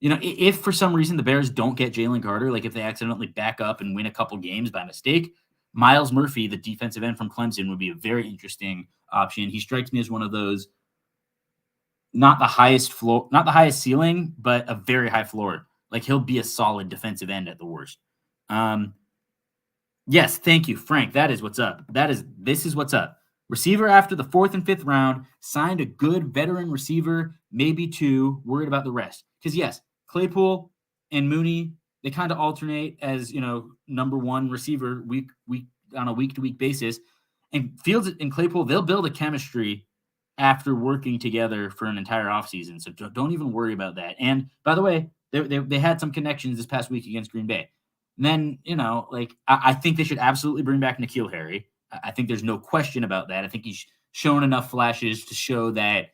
if for some reason the Bears don't get Jalen Carter, like if they accidentally back up and win a couple games by mistake, Myles Murphy, the defensive end from Clemson, would be a very interesting option. He strikes me as one of those, not the highest ceiling, but a very high floor. Like he'll be a solid defensive end at the worst. Yes, thank you, Frank. That is what's up. This is what's up. Receiver after the 4th and 5th round, signed a good veteran receiver, maybe two, worried about the rest. Because yes, Claypool and Mooney, they kind of alternate as, number one receiver week on a week-to-week basis. And Fields and Claypool, they'll build a chemistry after working together for an entire offseason. So don't even worry about that. And by the way, they had some connections this past week against Green Bay. And then, like I think they should absolutely bring back N'Keal Harry. I think there's no question about that. I think he's shown enough flashes to show that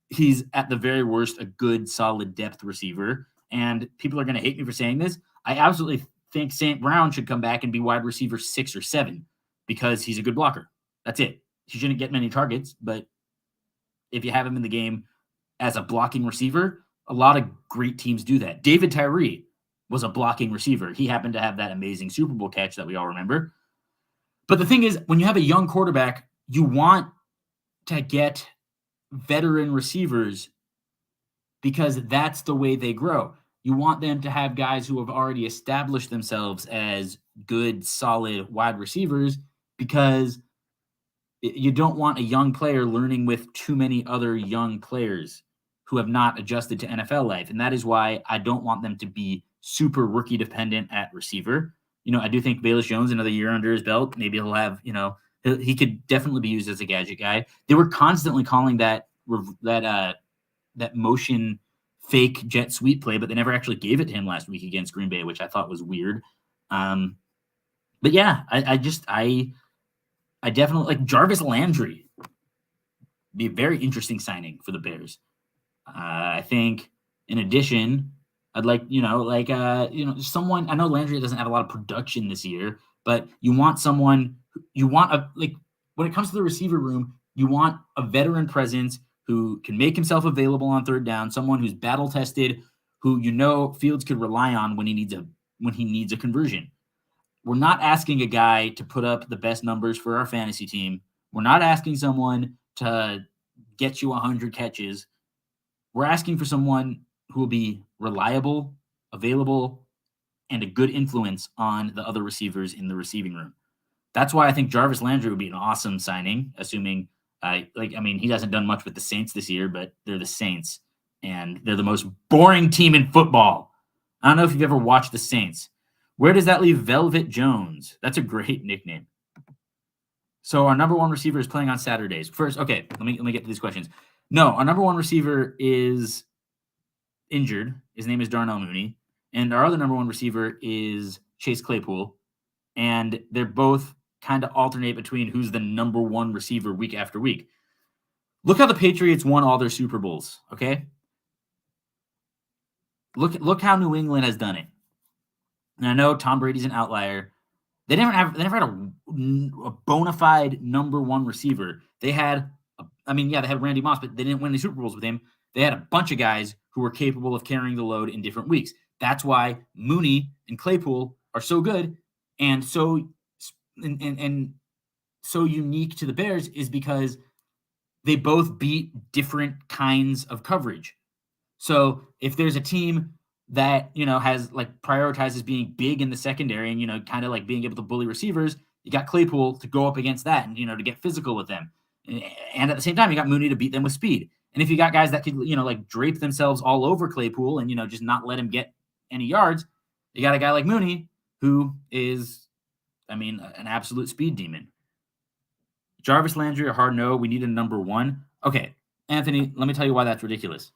he's at the very worst a good, solid depth receiver. And people are going to hate me for saying this. I absolutely think St. Brown should come back and be wide receiver 6 or 7 because he's a good blocker. That's it. He shouldn't get many targets, but if you have him in the game as a blocking receiver, a lot of great teams do that. David Tyree was a blocking receiver. He happened to have that amazing Super Bowl catch that we all remember. But the thing is, when you have a young quarterback, you want to get veteran receivers because that's the way they grow. You want them to have guys who have already established themselves as good, solid wide receivers because you don't want a young player learning with too many other young players who have not adjusted to NFL life. And that is why I don't want them to be super rookie dependent at receiver. I do think Bayless Jones, another year under his belt, maybe he'll have, he could definitely be used as a gadget guy. They were constantly calling that motion fake jet sweep play, but they never actually gave it to him last week against Green Bay, which I thought was weird. But yeah, I definitely like Jarvis Landry. Be a very interesting signing for the Bears. I think in addition, I'd like, someone, I know Landry doesn't have a lot of production this year, but you want someone, when it comes to the receiver room, you want a veteran presence who can make himself available on third down, someone who's battle tested, who Fields could rely on when he needs a conversion. We're not asking a guy to put up the best numbers for our fantasy team. We're not asking someone to get you 100 catches. We're asking for someone who will be reliable, available, and a good influence on the other receivers in the receiving room. That's why I think Jarvis Landry would be an awesome signing, assuming he hasn't done much with the Saints this year, but they're the Saints, and they're the most boring team in football. I don't know if you've ever watched the Saints. Where does that leave Velvet Jones? That's a great nickname. So our number one receiver is playing on Saturdays. First, okay, let me get to these questions. No, our number one receiver is injured. His name is Darnell Mooney. And our other number one receiver is Chase Claypool. And they're both kind of alternate between who's the number one receiver week after week. Look how the Patriots won all their Super Bowls, okay? Look how New England has done it. And I know Tom Brady's an outlier. They never had a bona fide number one receiver. They had Randy Moss, but they didn't win the Super Bowls with him. They had a bunch of guys who were capable of carrying the load in different weeks. That's why Mooney and Claypool are so good and so unique to the Bears is because they both beat different kinds of coverage. So if there's a team that, has prioritizes being big in the secondary and, kind of being able to bully receivers, you got Claypool to go up against that and, to get physical with them. And at the same time, you got Mooney to beat them with speed. And if you got guys that could, drape themselves all over Claypool and, just not let him get any yards, you got a guy like Mooney who is, an absolute speed demon. Jarvis Landry, a hard no. We need a number one. Okay, Anthony, let me tell you why that's ridiculous.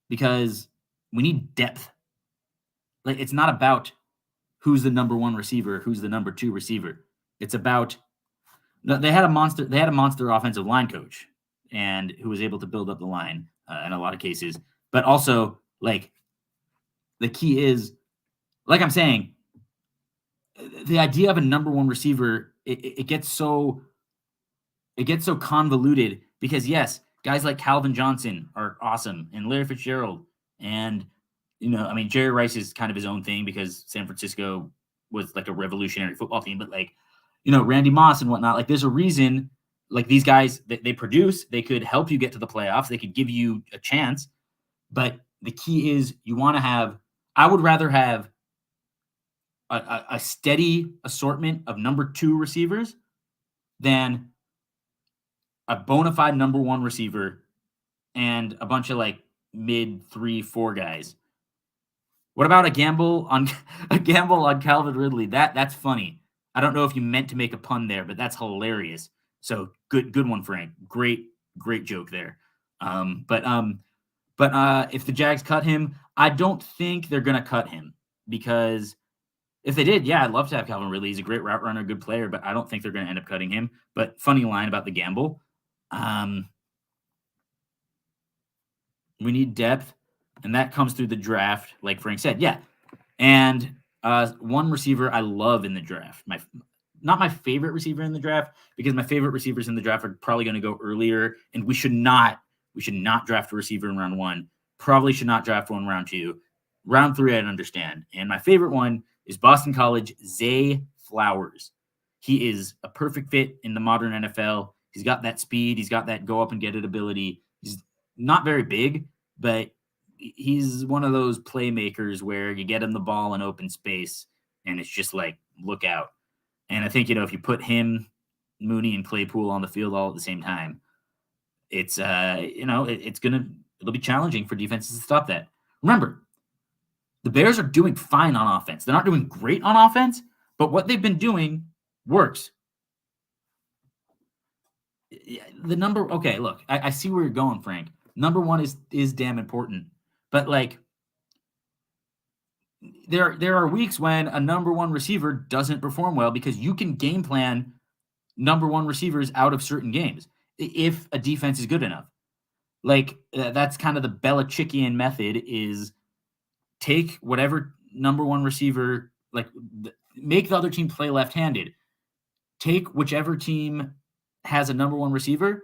Because we need depth. It's not about who's the number one receiver, who's the number two receiver. It's about they had a monster offensive line coach and who was able to build up the line in a lot of cases. But also, the key is, I'm saying, the idea of a number one receiver, it gets so convoluted because yes, guys like Calvin Johnson are awesome and Larry Fitzgerald and Jerry Rice is kind of his own thing because San Francisco was a revolutionary football team, but Randy Moss and whatnot, there's a reason these guys they produce, they could help you get to the playoffs, they could give you a chance, but the key is I would rather have a steady assortment of number two receivers than a bona fide number one receiver and a bunch of mid 3-4 guys. What about a gamble on Calvin Ridley? That's funny. I don't know if you meant to make a pun there, but that's hilarious. So good one, Frank. Great Great joke there. But if the Jags cut him, I don't think they're going to cut him, because if they did, yeah, I'd love to have Calvin Ridley. He's a great route runner, good player, but I don't think they're going to end up cutting him. But funny line about the gamble. We need depth, and that comes through the draft, like Frank said. Yeah. And one receiver I love in the draft, not my favorite receiver in the draft, because my favorite receivers in the draft are probably going to go earlier, and we should not draft a receiver in round 1. Probably should not draft one round 2. Round 3, I'd understand. And my favorite one is Boston College, Zay Flowers. He is a perfect fit in the modern NFL. He's got that speed. He's got that go up and get it ability. He's not very big, but he's one of those playmakers where you get him the ball in open space and it's just like, look out. And I think, if you put him, Mooney, and Claypool on the field all at the same time, it's, it'll be challenging for defenses to stop that. Remember, the Bears are doing fine on offense. They're not doing great on offense, but what they've been doing works. The number, okay, look, I see where you're going, Frank. Number 1 is damn important, but like, there are weeks when a number 1 receiver doesn't perform well, because you can game plan number 1 receivers out of certain games if a defense is good enough. Like, that's kind of the Belichickian method, is take whatever number 1 receiver, like make the other team play left-handed. Take whichever team has a number 1 receiver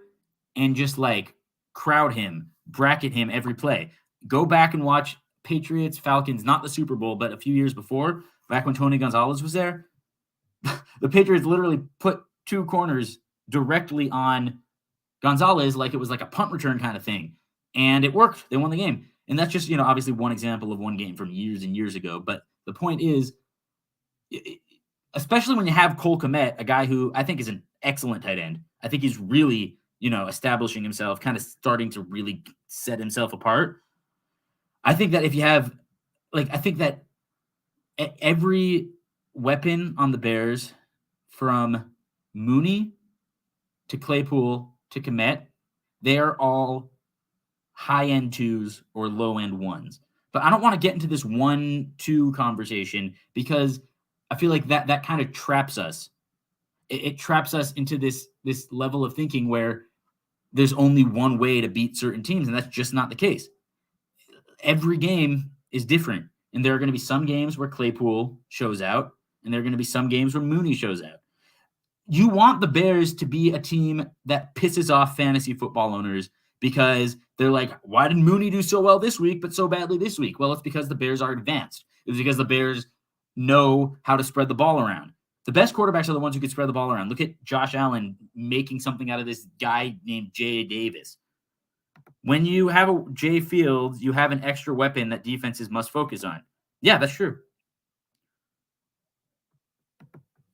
and just like crowd him, bracket him every play. Go back and watch Patriots, Falcons, not the Super Bowl, but a few years before, back when Tony Gonzalez was there. The Patriots literally put 2 corners directly on Gonzalez like it was like a punt return kind of thing. And it worked. They won the game. And that's just, obviously one example of one game from years and years ago. But the point is, especially when you have Cole Kmet, a guy who I think is an excellent tight end. I think he's really, establishing himself, kind of starting to really set himself apart. I think that if you have, I think that every weapon on the Bears, from Mooney to Claypool to Kmet, they are all high-end 2s or low-end 1s. But I don't want to get into this 1-2 conversation, because I feel like that kind of traps us. It traps us into this level of thinking where there's only one way to beat certain teams, and that's just not the case. Every game is different, and there are going to be some games where Claypool shows out, and there are going to be some games where Mooney shows out. You want the Bears to be a team that pisses off fantasy football owners, because they're like, why did Mooney do so well this week but so badly this week? Well, it's because the Bears are advanced. It's because the Bears know how to spread the ball around. The best quarterbacks are the ones who can spread the ball around. Look at Josh Allen making something out of this guy named Jay Davis. When you have a Jay Fields, you have an extra weapon that defenses must focus on. Yeah, that's true.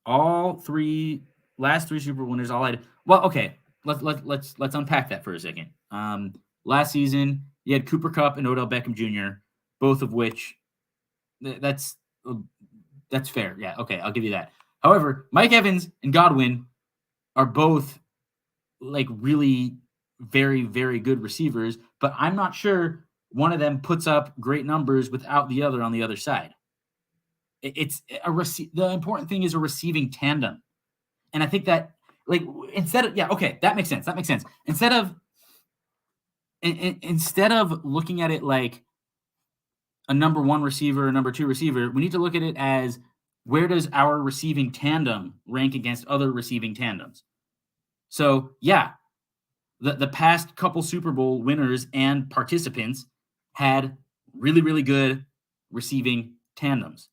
Last three Super Bowl winners, okay. Let's unpack that for a second. Last season, you had Cooper Kupp and Odell Beckham Jr., both of which that's fair. Yeah, okay, I'll give you that. However, Mike Evans and Godwin are both like really very, very good receivers, but I'm not sure one of them puts up great numbers without the other on the other side. The important thing is a receiving tandem. And I think that that makes sense. Instead of looking at it like a number 1 receiver, a number 2 receiver, we need to look at it as, where does our receiving tandem rank against other receiving tandems? So, yeah, the past couple Super Bowl winners and participants had really, really good receiving tandems.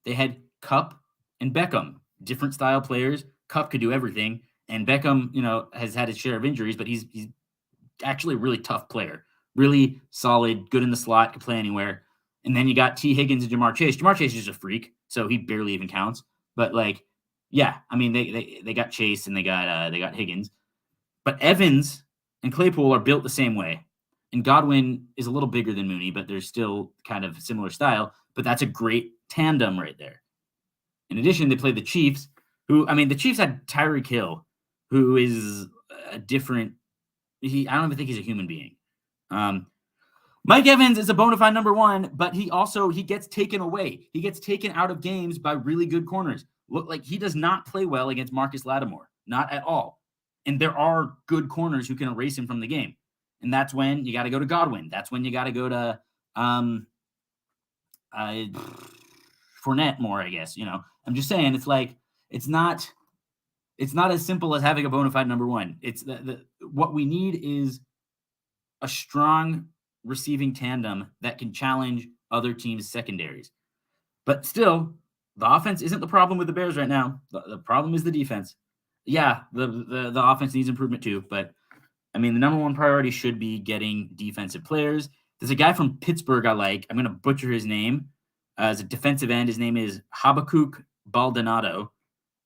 They had Kupp and Beckham, different style players. Kupp could do everything, and Beckham, has had his share of injuries, but he's actually a really tough player, really solid, good in the slot, could play anywhere. And then you got T. Higgins and Jamar Chase. Jamar Chase is just a freak, so he barely even counts. But they got Chase and they got Higgins. But Evans and Claypool are built the same way. And Godwin is a little bigger than Mooney, but they're still kind of similar style. But that's a great tandem right there. In addition, they played the Chiefs, the Chiefs had Tyreek Hill, who is a different I don't even think he's a human being. Mike Evans is a bona fide number one, but he gets taken away. He gets taken out of games by really good corners. Look, like he does not play well against Marcus Lattimore, not at all. And there are good corners who can erase him from the game. And that's when you got to go to Godwin. That's when you got to go to Fournette more, I guess. I'm just saying it's not as simple as having a bona fide number one. It's what we need is a strong receiving tandem that can challenge other teams' secondaries. But still, the offense isn't the problem with the Bears right now. The problem is the defense. Yeah, the offense needs improvement too, but I mean, the number one priority should be getting defensive players. There's a guy from Pittsburgh I like. I'm going to butcher his name. As a defensive end, his name is Habakkuk Baldonado.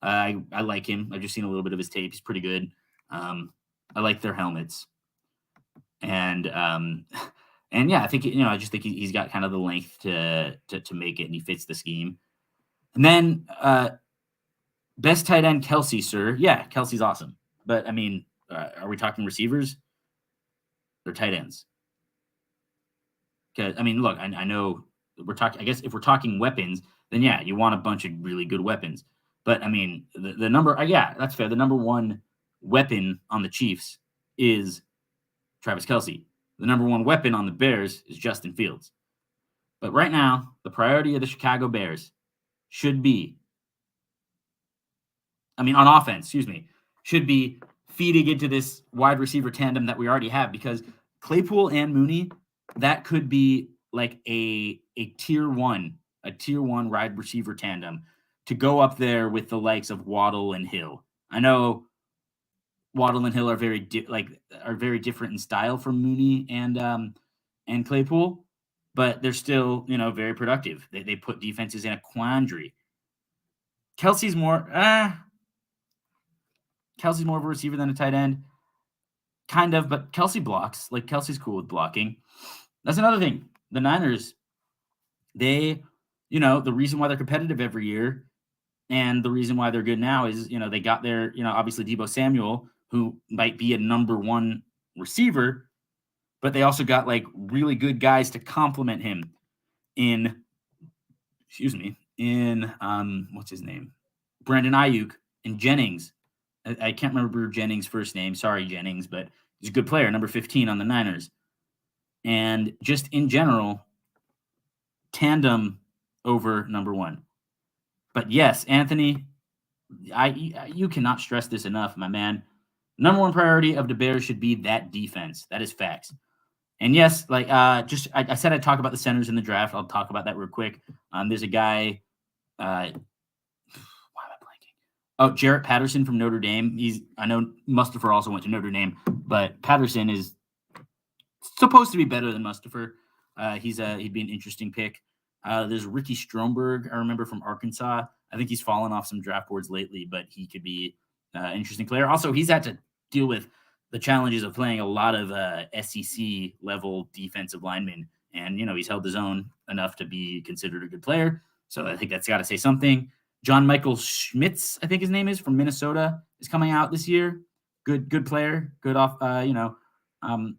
I like him. I've just seen a little bit of his tape. He's pretty good. I like their helmets. And yeah, I think I just think he's got kind of the length to make it, and he fits the scheme. And then best tight end Kelce, sir. Yeah, Kelce's awesome. But I mean, are we talking receivers or tight ends? Because I mean, look, I know we're talking. I guess if we're talking weapons, then yeah, you want a bunch of really good weapons. But I mean, the number, yeah, that's fair. The number one weapon on the Chiefs is Travis Kelce. The number one weapon on the Bears is Justin Fields. But right now, the priority of the Chicago Bears should be, on offense, should be feeding into this wide receiver tandem that we already have, because Claypool and Mooney, that could be like a tier one wide receiver tandem to go up there with the likes of Waddle and Hill. I know Waddle and Hill are very different in style from Mooney and Claypool, but they're still very productive. They put defenses in a quandary. Kelce's more of a receiver than a tight end, kind of, but Kelce blocks. Like, Kelce's cool with blocking. That's another thing. The Niners, they, the reason why they're competitive every year and the reason why they're good now is, they got their, obviously Deebo Samuel, who might be a number one receiver, but they also got like really good guys to complement him in what's his name? Brandon Ayuk and Jennings. I can't remember Jennings' first name. Sorry, Jennings, but he's a good player, number 15 on the Niners. And just in general, tandem over number one. But yes, Anthony, you cannot stress this enough, my man. Number one priority of the Bears should be that defense. That is facts. And yes, I said I'd talk about the centers in the draft. I'll talk about that real quick. There's a guy, why am I blanking? Oh, Jarrett Patterson from Notre Dame. I know Mustipher also went to Notre Dame, but Patterson is supposed to be better than Mustipher. He'd be an interesting pick. There's Ricky Stromberg, I remember, from Arkansas. I think he's fallen off some draft boards lately, but he could be an interesting player. Also, he's had to deal with the challenges of playing a lot of SEC level defensive linemen, and he's held his own enough to be considered a good player. So I think that's got to say something. John Michael Schmitz, I think his name is, from Minnesota, is coming out this year. Good player, good off, and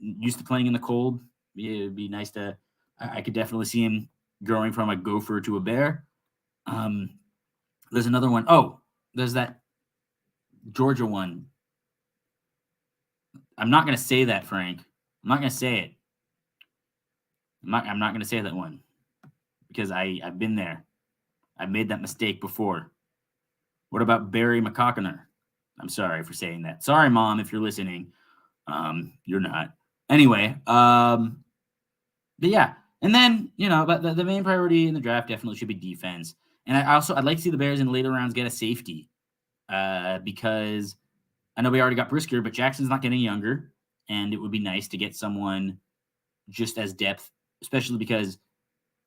used to playing in the cold. It'd be nice to. I could definitely see him growing from a gopher to a bear. There's another one. Oh, there's that Georgia one. I'm not going to say that, Frank. I'm not going to say it. I'm not going to say that one because I've been there. I've made that mistake before. What about Barry McCockiner? I'm sorry for saying that. Sorry, Mom, if you're listening. You're not. Anyway, but yeah. And then, but the main priority in the draft definitely should be defense. And I'd like to see the Bears in later rounds get a safety because I know we already got Brisker, but Jackson's not getting younger, and it would be nice to get someone just as depth, especially because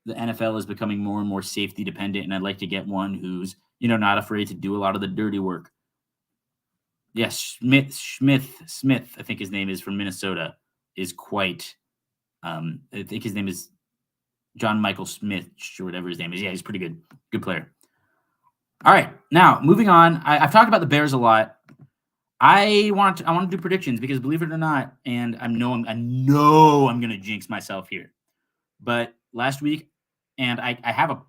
the NFL is becoming more and more safety dependent, and I'd like to get one who's, not afraid to do a lot of the dirty work. Yes, Smith, I think his name is, from Minnesota, is quite, I think his name is John Michael Smith, or whatever his name is. Yeah, he's pretty good. Good player. All right, now moving on. I've talked about the Bears a lot. I want to do predictions because believe it or not, and I know I'm gonna jinx myself here. But last week, and I have a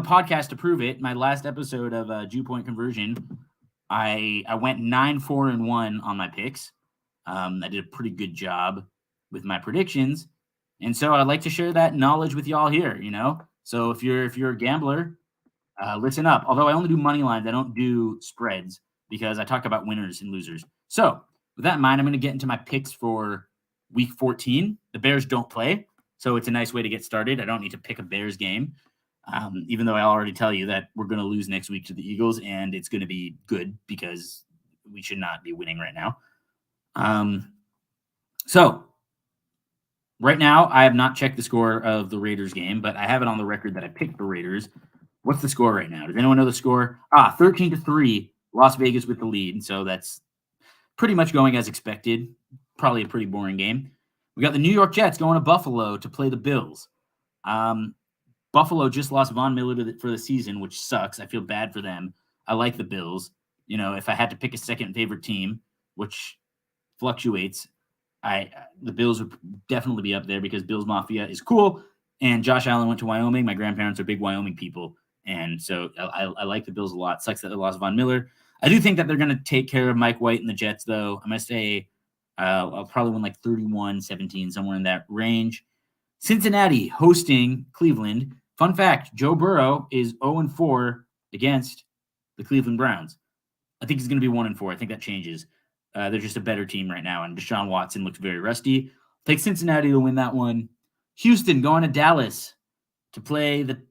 podcast to prove it. My last episode of Dew Point Conversion, I went 9-4-1 on my picks. I did a pretty good job with my predictions, and so I'd like to share that knowledge with y'all here. So if you're a gambler, listen up. Although I only do money lines, I don't do spreads because I talk about winners and losers. So with that in mind, I'm going to get into my picks for Week 14. The Bears don't play, so it's a nice way to get started. I don't need to pick a Bears game. Even though I already tell you that we're going to lose next week to the Eagles, and it's going to be good because we should not be winning right now. So right now, I have not checked the score of the Raiders game, but I have it on the record that I picked the Raiders. What's the score right now? Does anyone know the score? 13-3, Las Vegas with the lead. So that's pretty much going as expected. Probably a pretty boring game. We got the New York Jets going to Buffalo to play the Bills. Buffalo just lost Von Miller for the season, which sucks. I feel bad for them. I like the Bills. If I had to pick a second favorite team, which fluctuates, the Bills would definitely be up there because Bills Mafia is cool. And Josh Allen went to Wyoming. My grandparents are big Wyoming people. And so I like the Bills a lot. Sucks that they lost Von Miller. I do think that they're going to take care of Mike White and the Jets, though. I'm going to say I'll probably win like 31-17, somewhere in that range. Cincinnati hosting Cleveland. Fun fact, Joe Burrow is 0-4 against the Cleveland Browns. I think he's going to be 1-4. I think that changes. They're just a better team right now, and Deshaun Watson looks very rusty. Take Cincinnati to win that one. Houston going to Dallas to play the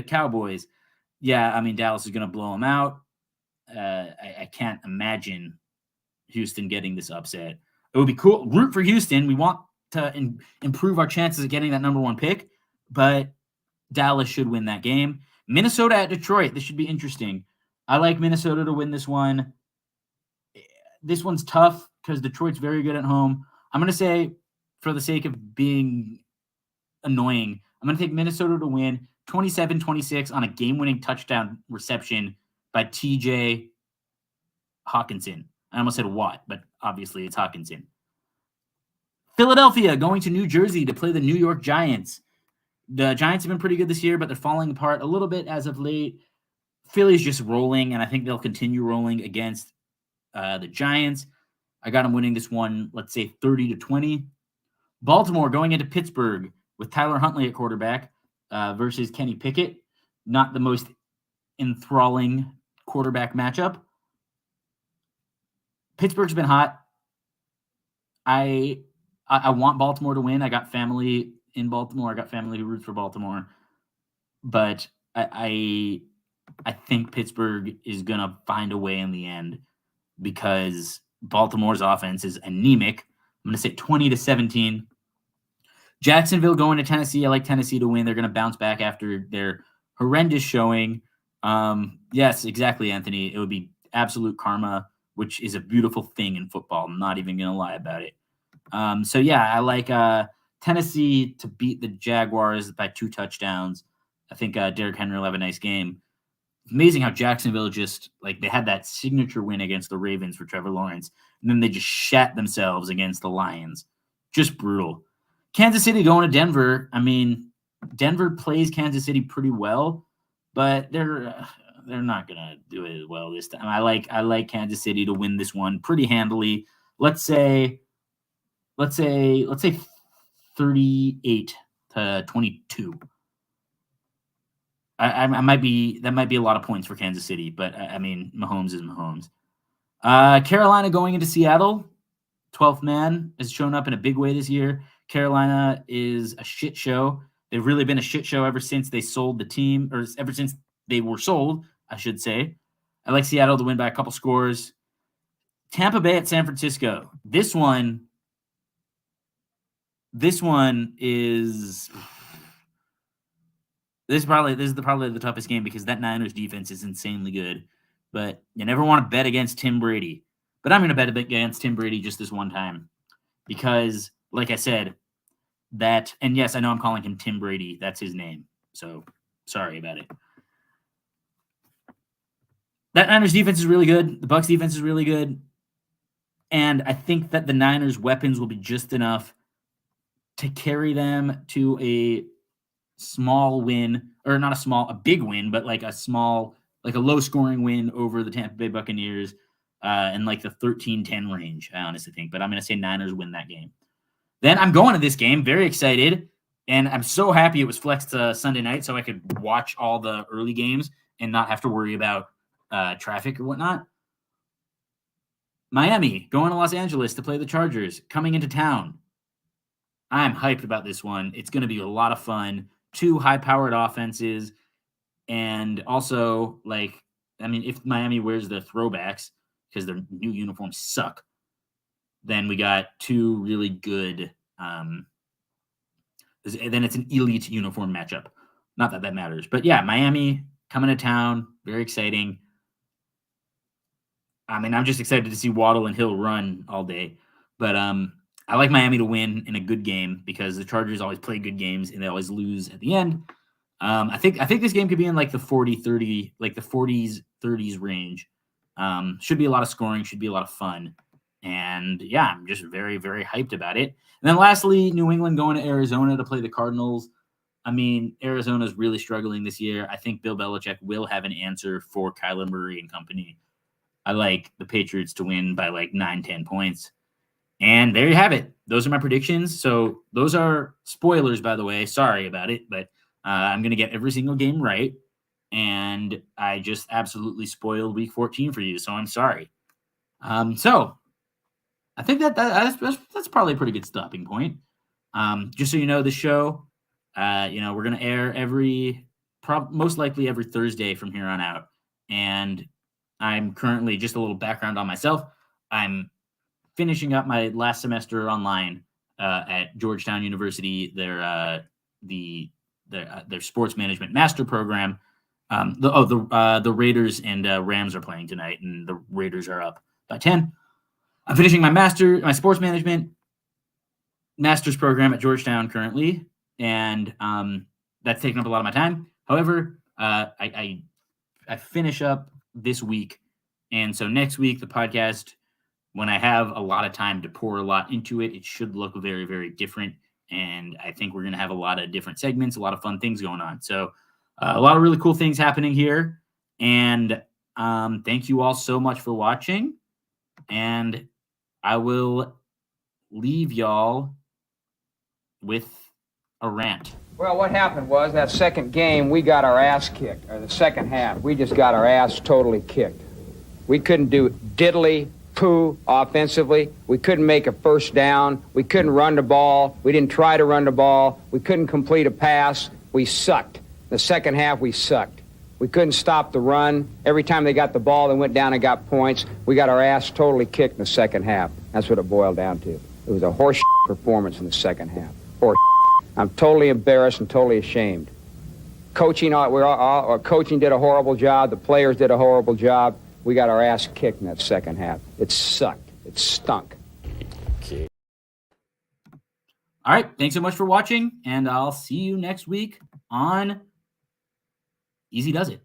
Cowboys. Yeah, I mean, Dallas is going to blow them out. I can't imagine Houston getting this upset. It would be cool. Root for Houston. We want to improve our chances of getting that number one pick, but Dallas should win that game. Minnesota at Detroit. This should be interesting. I like Minnesota to win this one. This one's tough because Detroit's very good at home. I'm going to say, for the sake of being annoying, I'm going to take Minnesota to win 27-26 on a game-winning touchdown reception by TJ Hawkinson. I almost said Watt, but obviously it's Hawkinson. Philadelphia going to New Jersey to play the New York Giants. The Giants have been pretty good this year, but they're falling apart a little bit as of late. Philly's just rolling, and I think they'll continue rolling against the Giants. I got them winning this one, let's say 30-20. Baltimore going into Pittsburgh with Tyler Huntley at quarterback versus Kenny Pickett. Not the most enthralling quarterback matchup. Pittsburgh's been hot. I want Baltimore to win. I got family in Baltimore. I got family who roots for Baltimore. But I think Pittsburgh is going to find a way in the end because Baltimore's offense is anemic. I'm going to say 20-17. Jacksonville going to Tennessee. I like Tennessee to win. They're going to bounce back after their horrendous showing. Yes, exactly, Anthony. It would be absolute karma, which is a beautiful thing in football. I'm not even going to lie about it. So, yeah, I like Tennessee to beat the Jaguars by 2 touchdowns. I think Derrick Henry will have a nice game. Amazing how Jacksonville just, they had that signature win against the Ravens for Trevor Lawrence, and then they just shat themselves against the Lions. Just brutal. Kansas City going to Denver. I mean, Denver plays Kansas City pretty well, but they're not gonna do it as well this time. I like Kansas City to win this one pretty handily. Let's say 38-22. That might be a lot of points for Kansas City, but I mean, Mahomes is Mahomes. Carolina going into Seattle. 12th man has shown up in a big way this year. Carolina is a shit show. They've really been a shit show ever since they sold the team, or ever since they were sold, I should say. I like Seattle to win by a couple scores. Tampa Bay at San Francisco. This one is probably the toughest game because that Niners defense is insanely good. But you never want to bet against Tim Brady. But I'm going to bet against Tim Brady just this one time because, like I said, and yes, I know I'm calling him Tim Brady. That's his name. So sorry about it. that Niners defense is really good. The Bucs defense is really good. And I think that the Niners weapons will be just enough to carry them to a small win, or not a big win, but like a low scoring win over the Tampa Bay Buccaneers in like the 13-10 range, I honestly think. But I'm going to say Niners win that game. Then I'm going to this game, very excited. And I'm so happy it was flexed to Sunday night so I could watch all the early games and not have to worry about traffic or whatnot. Miami going to Los Angeles to play the Chargers, coming into town. I'm hyped about this one. It's going to be a lot of fun. 2 high-powered offenses. And also, if Miami wears the throwbacks because their new uniforms suck, then we got 2 really good then it's an elite uniform matchup. Not that matters. But yeah, Miami coming to town. Very exciting. I mean, I'm just excited to see Waddle and Hill run all day. But I like Miami to win in a good game because the Chargers always play good games and they always lose at the end. I think this game could be in like the 40-30, like the 40s, 30s range. Should be a lot of scoring, should be a lot of fun. And yeah, I'm just very, very hyped about it. And then lastly, New England going to Arizona to play the Cardinals. I mean, Arizona's really struggling this year. I think Bill Belichick will have an answer for Kyler Murray and company. I like the Patriots to win by like 9-10 points. And there you have it. Those are my predictions. So those are spoilers, by the way. Sorry about it, but I'm going to get every single game right. And I just absolutely spoiled week 14 for you. So I'm sorry. So I think that's probably a pretty good stopping point. Just so you know, the show, we're going to air most likely every Thursday from here on out. And I'm currently, just a little background on myself, I'm finishing up my last semester online at Georgetown University, their sports management master program. The Raiders and Rams are playing tonight, and the Raiders are up by 10. I'm finishing my sports management master's program at Georgetown currently, and that's taking up a lot of my time. However, I finish up this week, and so next week the podcast, when I have a lot of time to pour a lot into it, it should look very, very different. And I think we're going to have a lot of different segments, a lot of fun things going on. So a lot of really cool things happening here. And thank you all so much for watching. And I will leave y'all with a rant. Well, what happened was that second game, we got our ass kicked, or the second half. We just got our ass totally kicked. We couldn't do diddly poo offensively. We couldn't make a first down. We couldn't run the ball. We didn't try to run the ball. We couldn't complete a pass. We sucked. The second half, we sucked. We couldn't stop the run. Every time they got the ball, they went down and got points. We got our ass totally kicked in the second half. That's what it boiled down to. It was a horse performance in the second half. Horse. I'm totally embarrassed and totally ashamed. Coaching did a horrible job. The players did a horrible job. We got our ass kicked in that second half. It sucked. It stunk. Okay. All right. Thanks so much for watching, and I'll see you next week on Easy Does It.